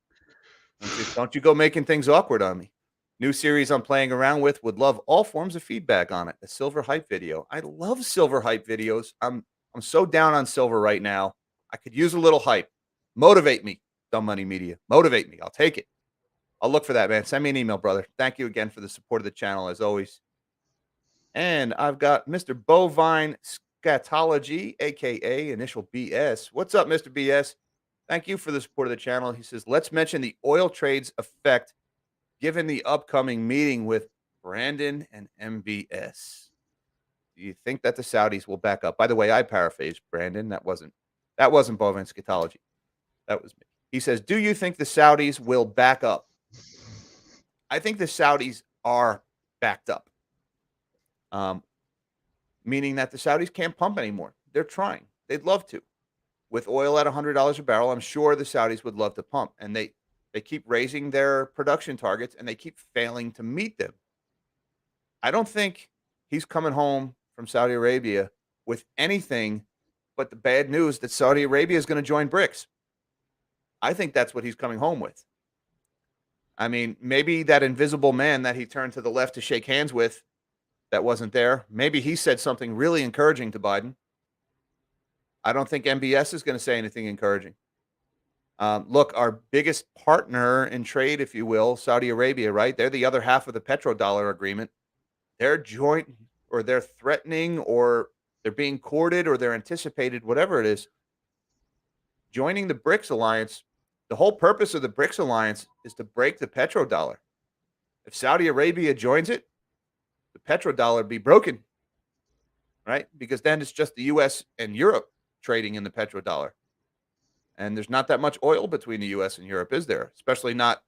Don't you go making things awkward on me. New series I'm playing around with. Would love all forms of feedback on it. A silver hype video. I love silver hype videos. I'm so down on silver right now. I could use a little hype. Motivate me, Dumb Money Media. Motivate me. I'll take it. I'll look for that, man. Send me an email, brother. Thank you again for the support of the channel, as always. And I've got Mr. Bovine Scatology, aka Initial BS. What's up, Mr. BS? Thank you for the support of the channel. He says, let's mention the oil trade's effect given the upcoming meeting with Brandon and MBS. Do you think that the Saudis will back up? By the way, I paraphrased Brandon. That wasn't Bovine Scatology. That was me. He says, do you think the Saudis will back up? I think the Saudis are backed up. Meaning that the Saudis can't pump anymore. They're trying. They'd love to. with oil at $100 a barrel, I'm sure the Saudis would love to pump, and they keep raising their production targets and they keep failing to meet them. I don't think he's coming home from Saudi Arabia with anything but the bad news that Saudi Arabia is going to join BRICS. I think that's what he's coming home with. I mean, maybe that invisible man that he turned to the left to shake hands with that wasn't there. Maybe he said something really encouraging to Biden. I don't think MBS is going to say anything encouraging. Look, our biggest partner in trade, if you will, Saudi Arabia, right? They're the other half of the petrodollar agreement. They're joint, or they're threatening, or they're being courted, or they're anticipated, whatever it is, joining the BRICS alliance. The whole purpose of the BRICS alliance is to break the petrodollar. If Saudi Arabia joins it, the petrodollar be broken, right? Because then it's just the U.S. and Europe trading in the petrodollar. And there's not that much oil between the U.S. and Europe, is there? Especially not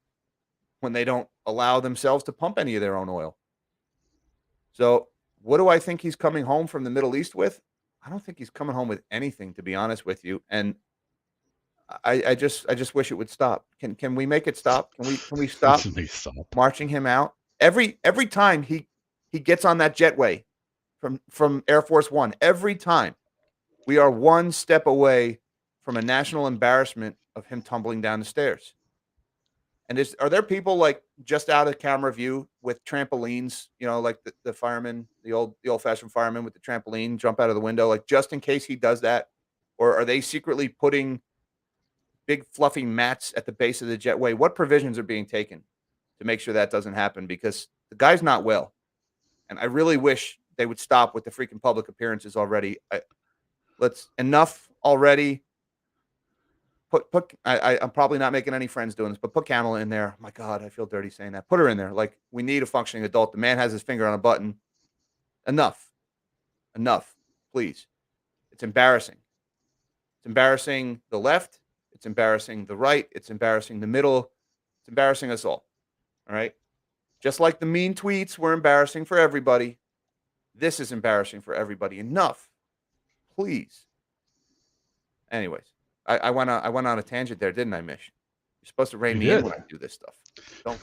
when they don't allow themselves to pump any of their own oil. So what do I think he's coming home from the Middle East with? I don't think he's coming home with anything, to be honest with you. And I just wish it would stop. Can we make it stop? Can we stop marching him out? Every time he gets on that jetway from Air Force One, every time we are one step away from a national embarrassment of him tumbling down the stairs. And are there people like just out of camera view with trampolines, like the firemen, the old-fashioned firemen with the trampoline jump out of the window, like just in case he does that? Or are they secretly putting big fluffy mats at the base of the jetway? What provisions are being taken to make sure that doesn't happen? Because the guy's not well. And I really wish they would stop with the freaking public appearances already. Enough already. I'm probably not making any friends doing this, but put Kamala in there. My God, I feel dirty saying that. Put her in there. Like, we need a functioning adult. The man has his finger on a button. Enough, please. It's embarrassing. It's embarrassing the left. It's embarrassing the right. It's embarrassing the middle. It's embarrassing us all. All right. Just like the mean tweets were embarrassing for everybody, this is embarrassing for everybody. Enough, please. Anyways. I went on a tangent there, didn't I, Mish? You're supposed to rein me in when I do this stuff. Don't.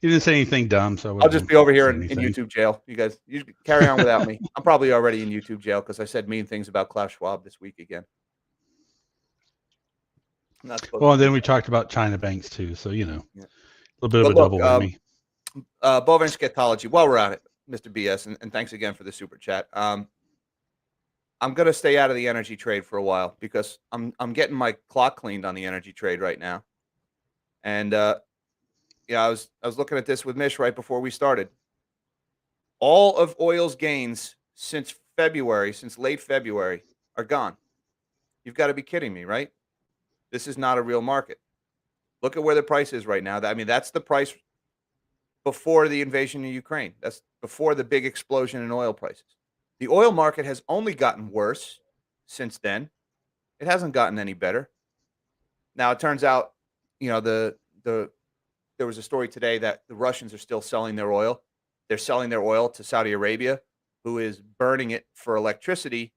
You didn't say anything dumb, so I'll just be over here in YouTube jail. You guys, you carry on without me. I'm probably already in YouTube jail because I said mean things about Klaus Schwab this week again. Well, and then we talked about China banks too, so a little bit of a double whammy. Bovine scatology. While we're at it, Mr. BS, and thanks again for the super chat. I'm going to stay out of the energy trade for a while because I'm getting my clock cleaned on the energy trade right now. And I was looking at this with Mish right before we started. All of oil's gains since late February, are gone. You've got to be kidding me, right? This is not a real market. Look at where the price is right now. That's the price before the invasion of Ukraine. That's before the big explosion in oil prices. The oil market has only gotten worse since then. It hasn't gotten any better. Now, it turns out, there was a story today that the Russians are still selling their oil. They're selling their oil to Saudi Arabia, who is burning it for electricity.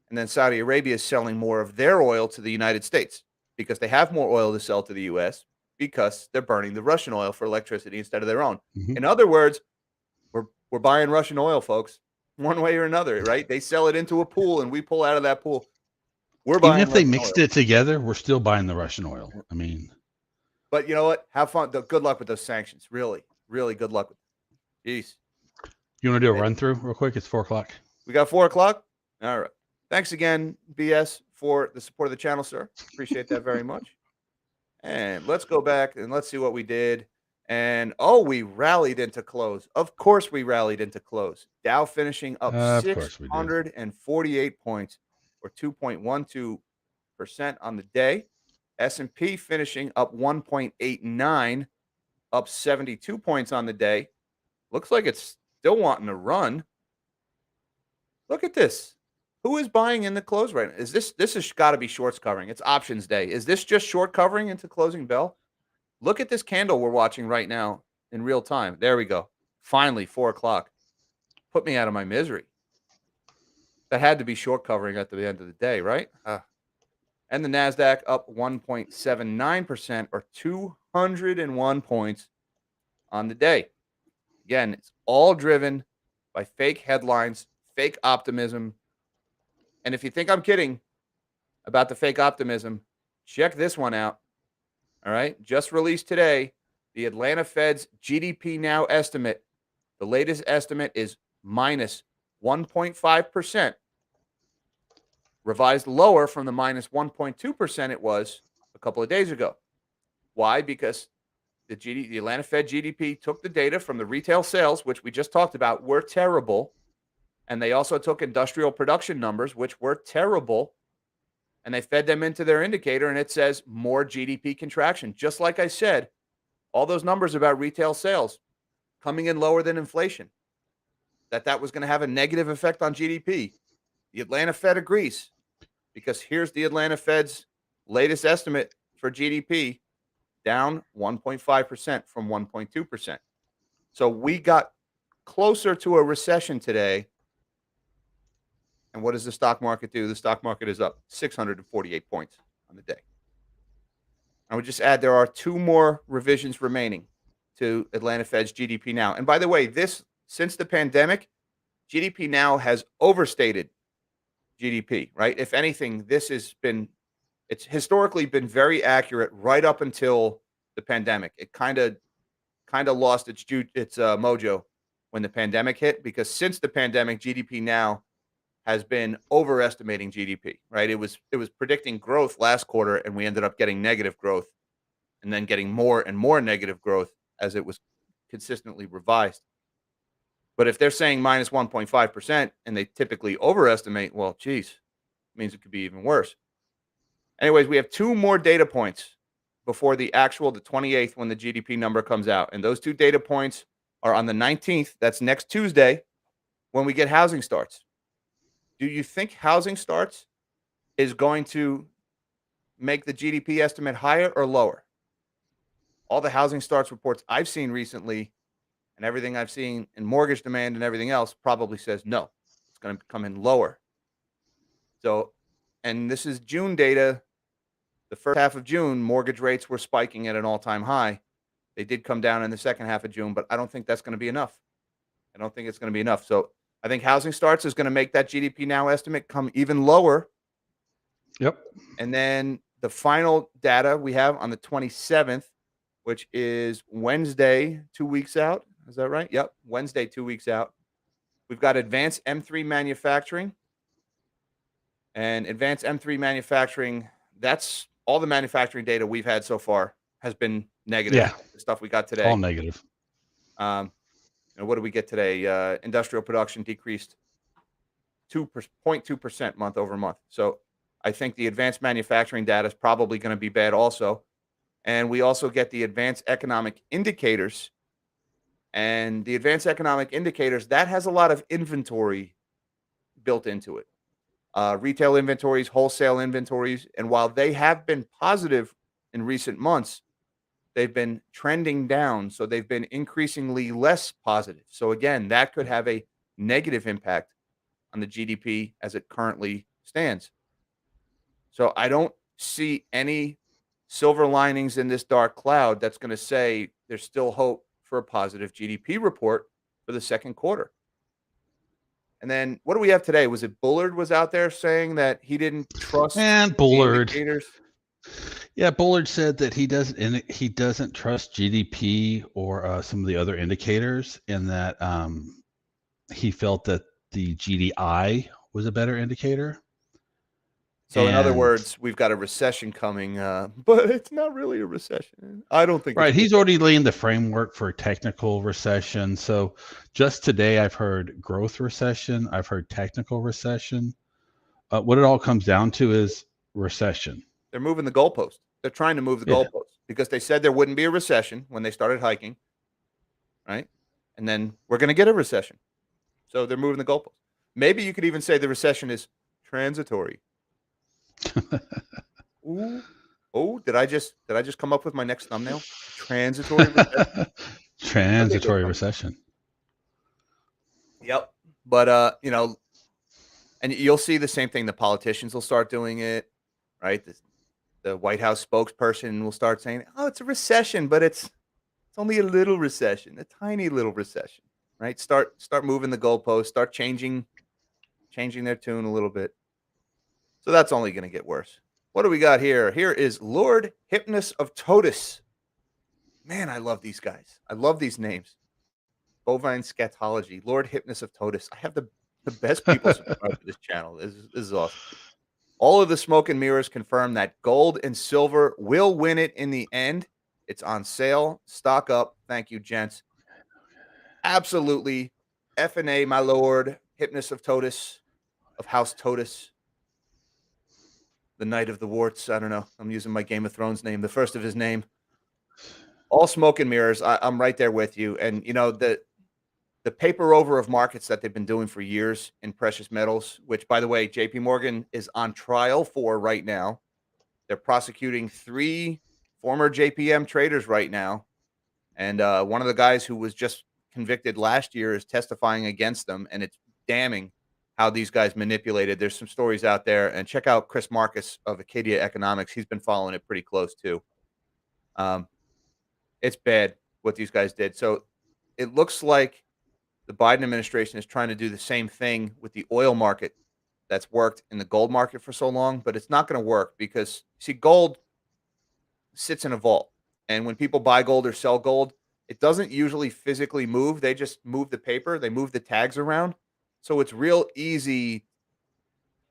And then Saudi Arabia is selling more of their oil to the United States because they have more oil to sell to the U.S. because they're burning the Russian oil for electricity instead of their own. Mm-hmm. In other words, we're buying Russian oil, folks. One way or another, right? They sell it into a pool, and we pull out of that pool. We're buying. Even if they mixed it together, we're still buying the Russian oil. But you know what? Have fun. Good luck with those sanctions. Really, really good luck with them. Jeez. You want to do a run through real quick? It's 4:00. We got 4:00. All right. Thanks again, BS, for the support of the channel, sir. Appreciate that very much. And let's go back and let's see what we did. And, we rallied into close. Of course we rallied into close. Dow finishing up 648 points, or 2.12% on the day. S&P finishing up 1.89, up 72 points on the day. Looks like it's still wanting to run. Look at this. Who is buying in the close right now? This has got to be shorts covering. It's options day. Is this just short covering into closing bell? Look at this candle we're watching right now in real time. There we go. Finally, 4:00. Put me out of my misery. That had to be short covering at the end of the day, right? And the NASDAQ up 1.79% or 201 points on the day. Again, it's all driven by fake headlines, fake optimism. And if you think I'm kidding about the fake optimism, check this one out. All right. Just released today, the Atlanta Fed's GDP Now estimate. The latest estimate is minus 1.5%, revised lower from the minus 1.2% it was a couple of days ago. Why? Because the Atlanta Fed GDP took the data from the retail sales, which we just talked about, were terrible. And they also took industrial production numbers, which were terrible. And they fed them into their indicator, and it says more GDP contraction. Just like I said, all those numbers about retail sales coming in lower than inflation, that was going to have a negative effect on GDP. The Atlanta Fed agrees, because here's the Atlanta Fed's latest estimate for GDP, down 1.5% from 1.2%. So we got closer to a recession today. And what does the stock market do? The stock market is up 648 points on the day. I would just add there are 2 more revisions remaining to Atlanta Fed's GDP Now. And by the way, since the pandemic, GDP Now has overstated GDP, right? If anything, it's historically been very accurate right up until the pandemic. It kind of lost its mojo when the pandemic hit, because since the pandemic, GDP Now has been overestimating GDP, right? It was predicting growth last quarter, and we ended up getting negative growth, and then getting more and more negative growth as it was consistently revised. But if they're saying minus 1.5% and they typically overestimate, well, geez, it means it could be even worse. Anyways, we have 2 more data points before the 28th, when the GDP number comes out. And those 2 data points are on the 19th. That's next Tuesday, when we get housing starts. Do you think housing starts is going to make the GDP estimate higher or lower? All the housing starts reports I've seen recently, and everything I've seen in mortgage demand and everything else, probably says no, it's going to come in lower. So, and this is June data. The first half of June, mortgage rates were spiking at an all-time high. They did come down in the second half of June, but I don't think that's going to be enough. I don't think it's going to be enough. So I think housing starts is going to make that GDP Now estimate come even lower. Yep. And then the final data we have on the 27th, which is Wednesday, 2 weeks out. Is that right? Yep. Wednesday, 2 weeks out. We've got advanced M3 manufacturing. And advanced M3 manufacturing, that's all the manufacturing data we've had so far has been negative. Yeah. The stuff we got today. All negative. And what do we get today? Industrial production decreased 0.2% month over month. So I think the advanced manufacturing data is probably going to be bad also. And we also get the advanced economic indicators. And the advanced economic indicators, that has a lot of inventory built into it. Retail inventories, wholesale inventories. And while they have been positive in recent months, they've been trending down. So they've been increasingly less positive. So again, that could have a negative impact on the GDP as it currently stands. So I don't see any silver linings in this dark cloud that's going to say there's still hope for a positive GDP report for the second quarter. And then what do we have today? Was it Bullard was out there saying that he didn't trust And Bullard. the indicators? Yeah, Bullard said that he doesn't trust GDP or some of the other indicators, and that he felt that the GDI was a better indicator. So in other words, we've got a recession coming, but it's not really a recession. I don't think. Right. He's already laying the framework for a technical recession. So just today, I've heard growth recession. I've heard technical recession. What it all comes down to is recession. They're moving the goalpost. They're trying to move the goalpost because they said there wouldn't be a recession when they started hiking, right? And then we're going to get a recession. So they're moving the goalpost. Maybe you could even say the recession is transitory. Ooh. Oh, did I just come up with my next thumbnail? Transitory recession. Transitory recession. Yep. But and you'll see the same thing. The politicians will start doing it, right? The White House spokesperson will start saying, "Oh, it's a recession, but it's only a little recession, a tiny little recession," right? Start moving the goalposts, start changing their tune a little bit. So that's only going to get worse. What do we got here? Here is Lord Hypnus of Totus. Man, I love these guys. I love these names. Bovine Scatology, Lord Hypnus of Totus. I have the best people subscribe to this channel. This is awesome. All of the smoke and mirrors confirm that gold and silver will win it in the end. It's on sale. Stock up. Thank you, gents. Absolutely. F&A, my lord. Hypnus of Totus, of House Totus. The Knight of the Warts. I don't know. I'm using my Game of Thrones name, the first of his name. All smoke and mirrors. I'm right there with you. And, you know, the paper over of markets that they've been doing for years in precious metals, which, by the way, JP Morgan is on trial for right now. They're prosecuting 3 former JPM traders right now. And one of the guys who was just convicted last year is testifying against them. And it's damning how these guys manipulated. There's some stories out there. And check out Chris Marcus of Acadia Economics. He's been following it pretty close, too. It's bad what these guys did. So it looks like the Biden administration is trying to do the same thing with the oil market that's worked in the gold market for so long, but it's not going to work because, see, gold sits in a vault. And when people buy gold or sell gold, it doesn't usually physically move. They just move the paper, they move the tags around. So it's real easy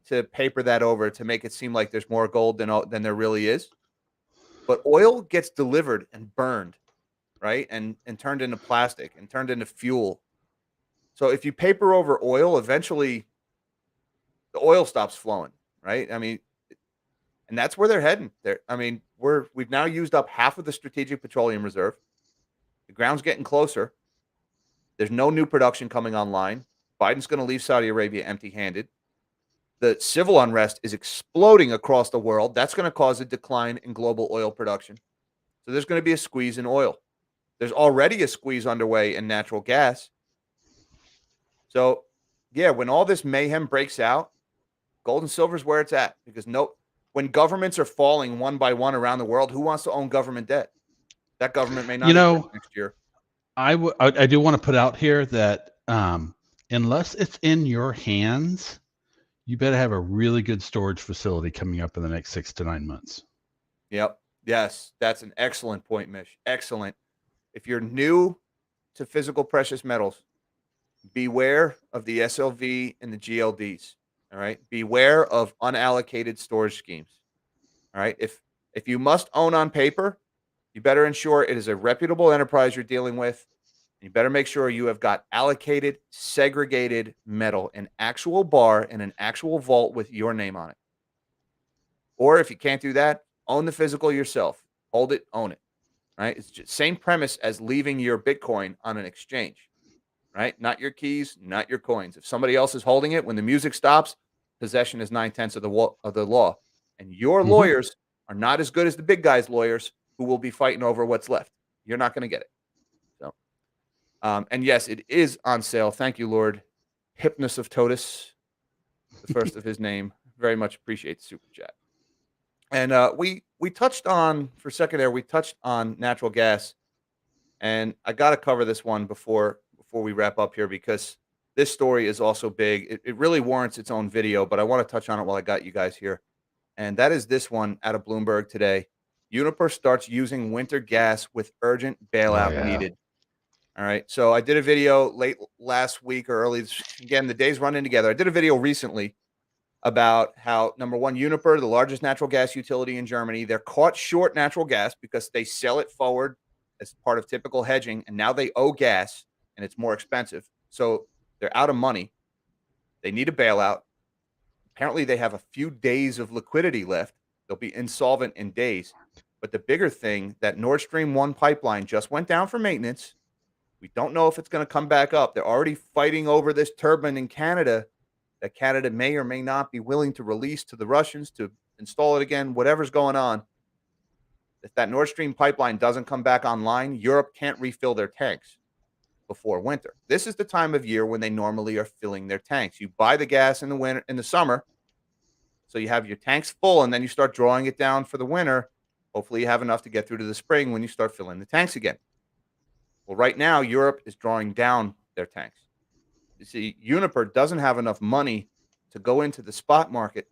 to paper that over to make it seem like there's more gold than there really is. But oil gets delivered and burned, right? And turned into plastic and turned into fuel. So if you paper over oil, eventually the oil stops flowing, right? I mean, and that's where they're heading. We've now used up half of the strategic petroleum reserve. The ground's getting closer. There's no new production coming online. Biden's going to leave Saudi Arabia empty-handed. The civil unrest is exploding across the world. That's going to cause a decline in global oil production. So there's going to be a squeeze in oil. There's already a squeeze underway in natural gas. So, yeah, when all this mayhem breaks out, gold and silver is where it's at, because when governments are falling one by one around the world, who wants to own government debt? That government may not exist next year. I do want to put out here that unless it's in your hands, you better have a really good storage facility coming up in the next 6 to 9 months. Yep. Yes, that's an excellent point, Mish. Excellent. If you're new to physical precious metals, beware of the SLV and the GLDs. All right. Beware of unallocated storage schemes. All right. If you must own on paper, you better ensure it is a reputable enterprise you're dealing with. You better make sure you have got allocated, segregated metal, an actual bar and an actual vault with your name on it. Or if you can't do that, own the physical yourself. Hold it, own it. Right? It's just same premise as leaving your Bitcoin on an exchange. Right? Not your keys, not your coins. If somebody else is holding it, when the music stops, possession is 9/10 of the law. And your lawyers are not as good as the big guys' lawyers who will be fighting over what's left. You're not going to get it. So, and yes, it is on sale. Thank you, Lord Hypnus of Totus, the first of his name. Very much appreciate the super chat. And we touched on, for a second there, we touched on natural gas. And I got to cover this one before we wrap up here, because this story is also big. It really warrants its own video, but I want to touch on it while I got you guys here. And that is this one out of Bloomberg today. Uniper starts using winter gas with urgent bailout needed. All right. So I did a video late last week or early. Again, the days running together. I did a video recently about how, number one, Uniper, the largest natural gas utility in Germany, they're caught short natural gas because they sell it forward as part of typical hedging, and now they owe gas, and it's more expensive. So they're out of money. They need a bailout. Apparently, they have a few days of liquidity left. They'll be insolvent in days. But the bigger thing, that Nord Stream 1 pipeline just went down for maintenance. We don't know if it's going to come back up. They're already fighting over this turbine in Canada that Canada may or may not be willing to release to the Russians to install it again, whatever's going on. If that Nord Stream pipeline doesn't come back online, Europe can't refill their tanks before winter. This is the time of year when they normally are filling their tanks. You buy the gas in the winter, in the summer, So you have your tanks full, and then you start drawing it down for the winter. Hopefully you have enough to get through to the spring when you start filling the tanks again. Well, right now, Europe is drawing down their tanks. You see, Uniper doesn't have enough money to go into the spot market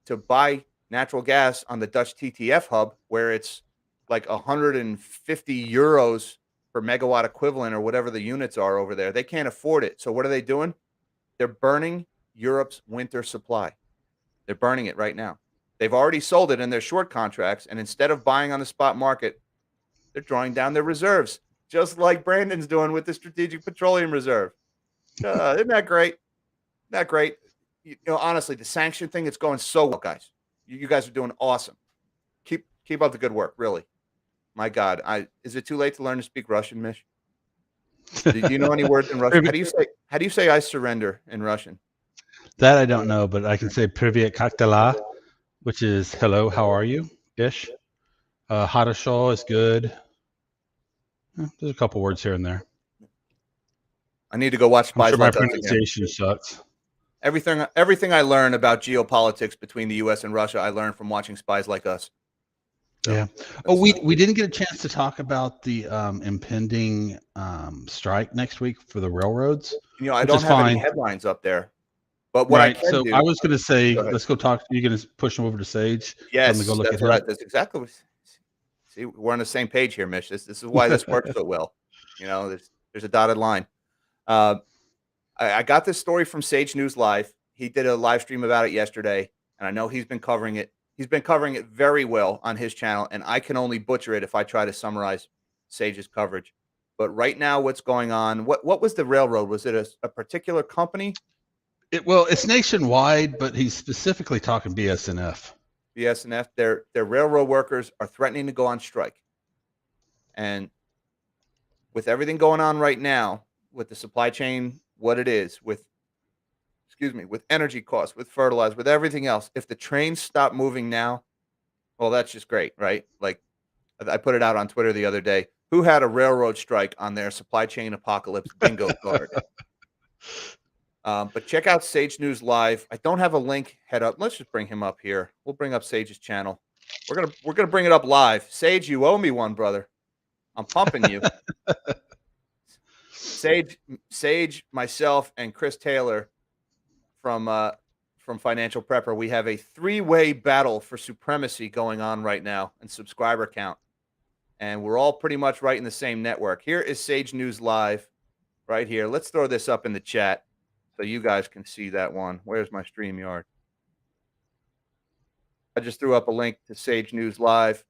to buy natural gas on the Dutch TTF hub, where it's like 150 euros per megawatt equivalent or whatever the units are over there. They can't afford it. So what are they doing? They're burning Europe's winter supply. They're burning it right now. They've already sold it in their short contracts, and instead of buying on the spot market, they're drawing down their reserves, just like Brandon's doing with the Strategic Petroleum Reserve. Isn't that great? Isn't that great? Honestly, the sanction thing, it's going so well, guys. You guys are doing awesome. Keep up the good work, really. My God, is it too late to learn to speak Russian, Mish? Do you know any words in Russian? How do you say I surrender in Russian? That I don't know, but I can say "Privyet как dela," which is "Hello, how are you?" ish. "Хорошо" is good. There's a couple words here and there. I need to go watch I'm Spies sure my Like Us again. pronunciation sucks. Everything I learn about geopolitics between the U.S. and Russia, I learned from watching Spies Like Us. So, Yeah. Oh, we didn't get a chance to talk about the impending strike next week for the railroads. I don't have any headlines up there, but what I can do. I was going to say, let's go talk. You're going to push them over to Sage. Yes, that's exactly what. See, we're on the same page here, Mish. This is why this works so well. There's a dotted line. I got this story from Sage News Live. He did a live stream about it yesterday, and I know he's been covering it. He's been covering it very well on his channel, and I can only butcher it if I try to summarize Sage's coverage. But right now, what's going on? What was the railroad? Was it a particular company? It's nationwide, but he's specifically talking BSNF. BSNF, their railroad workers are threatening to go on strike. And with everything going on right now, with the supply chain, what it is, with energy costs, with fertilizer, with everything else, if the trains stop moving now, well, that's just great, right? Like I put it out on Twitter the other day. Who had a railroad strike on their supply chain apocalypse bingo card? But check out Sage News Live. I don't have a link. Head up. Let's just bring him up here. We'll bring up Sage's channel. We're gonna bring it up live. Sage, you owe me one, brother. I'm pumping you. Sage, myself, and Chris Taylor from Financial Prepper. We have a 3-way battle for supremacy going on right now and subscriber count, and we're all pretty much right in the same network. Here is Sage News Live, right here. Let's throw this up in the chat so you guys can see that one. Where's my StreamYard? I just threw up a link to Sage News Live.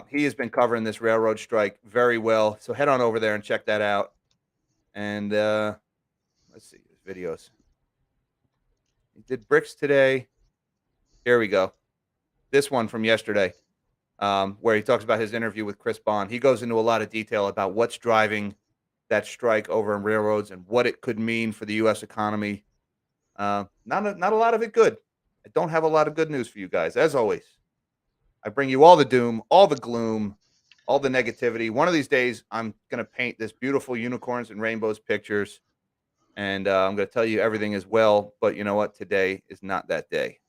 He has been covering this railroad strike very well, so head on over there and check that out. And let's see his videos. He did bricks today. Here we go. This one from yesterday, where he talks about his interview with Chris Bond. He goes into a lot of detail about what's driving that strike over in railroads and what it could mean for the U.S. economy. Not a lot of it good. I don't have a lot of good news for you guys, as always. I bring you all the doom, all the gloom, all the negativity. One of these days, I'm going to paint this beautiful unicorns and rainbows pictures, and I'm going to tell you everything is well. But you know what? Today is not that day.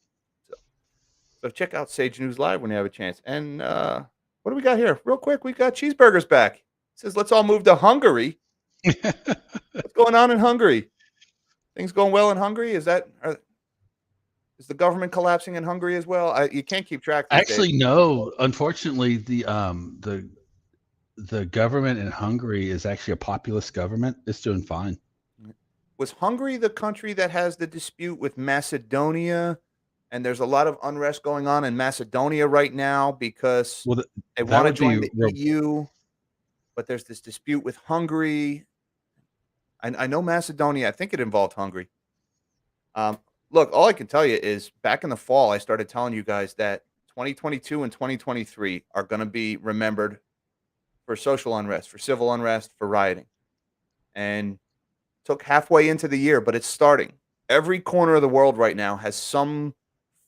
So check out Sage News Live when you have a chance. And what do we got here? Real quick, we've got Cheeseburgers back. It says, let's all move to Hungary. What's going on in Hungary? Things going well in Hungary? Is the government collapsing in Hungary as well? You can't keep track. Actually, no. Unfortunately, the government in Hungary is actually a populist government. It's doing fine. Was Hungary the country that has the dispute with Macedonia? And there's a lot of unrest going on in Macedonia right now because they want to join the EU, but there's this dispute with Hungary. I know Macedonia. I think it involved Hungary. Look, all I can tell you is back in the fall, I started telling you guys that 2022 and 2023 are going to be remembered for social unrest, for civil unrest, for rioting. And took halfway into the year, but it's starting. Every corner of the world right now has some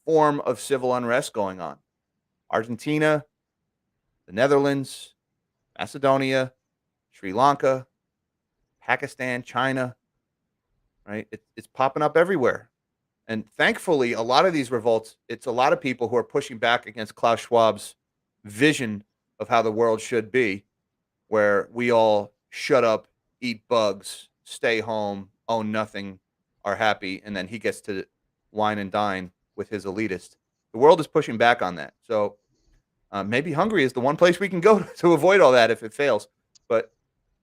form of civil unrest going on. Argentina, the Netherlands, Macedonia, Sri Lanka, Pakistan, China, right? It's popping up everywhere. And thankfully, a lot of these revolts, it's a lot of people who are pushing back against Klaus Schwab's vision of how the world should be, where we all shut up, eat bugs, stay home, own nothing, are happy, and then he gets to wine and dine with his elitist. The world is pushing back on that. So maybe Hungary is the one place we can go to avoid all that if it fails. But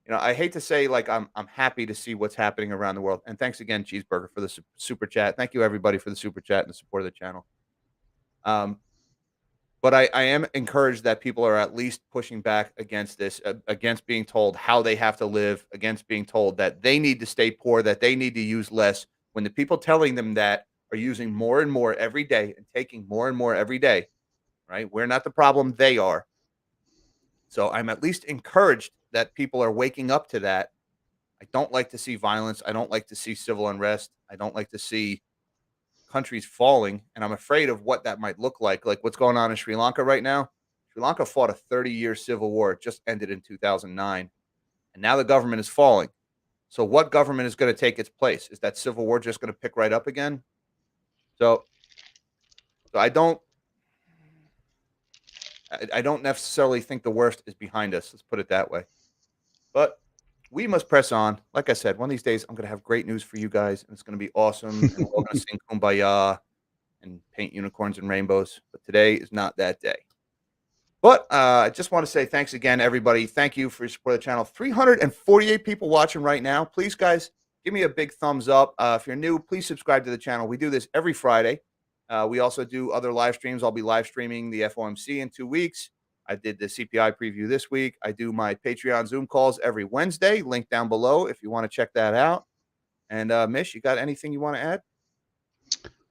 I hate to say, like, I'm happy to see what's happening around the world. And thanks again, Cheeseburger, for the super chat. Thank you, everybody, for the super chat and the support of the channel. But I am encouraged that people are at least pushing back against this, against being told how they have to live, against being told that they need to stay poor, that they need to use less, when the people telling them that are using more and more every day and taking more and more every day, right? We're not the problem, they are. So I'm at least encouraged that people are waking up to that. I don't like to see violence. I don't like to see civil unrest. I don't like to see countries falling, and I'm afraid of what that might look like what's going on in Sri Lanka right now. Sri Lanka fought a 30-year civil war. It just ended in 2009, and now the government is falling. So what government is going to take its place? Is that civil war just going to pick right up again? So I don't necessarily think the worst is behind us. Let's put it that way. But we must press on. Like I said, one of these days I'm going to have great news for you guys, and it's going to be awesome. And we're all going to sing Kumbaya and paint unicorns and rainbows. But today is not that day. But I just want to say thanks again, everybody. Thank you for your support of the channel. 348 people watching right now. Please, guys, give me a big thumbs up. If you're new, please subscribe to the channel. We do this every Friday. We also do other live streams. I'll be live streaming the FOMC in 2 weeks. I did the CPI preview this week. I do my Patreon Zoom calls every Wednesday. Link down below if you want to check that out. And Mish, you got anything you want to add?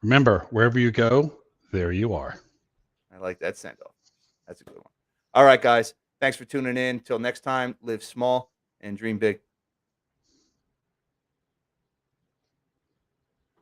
Remember, wherever you go, there you are. I like that send off. That's a good one. All right, guys. Thanks for tuning in. Till next time, live small and dream big.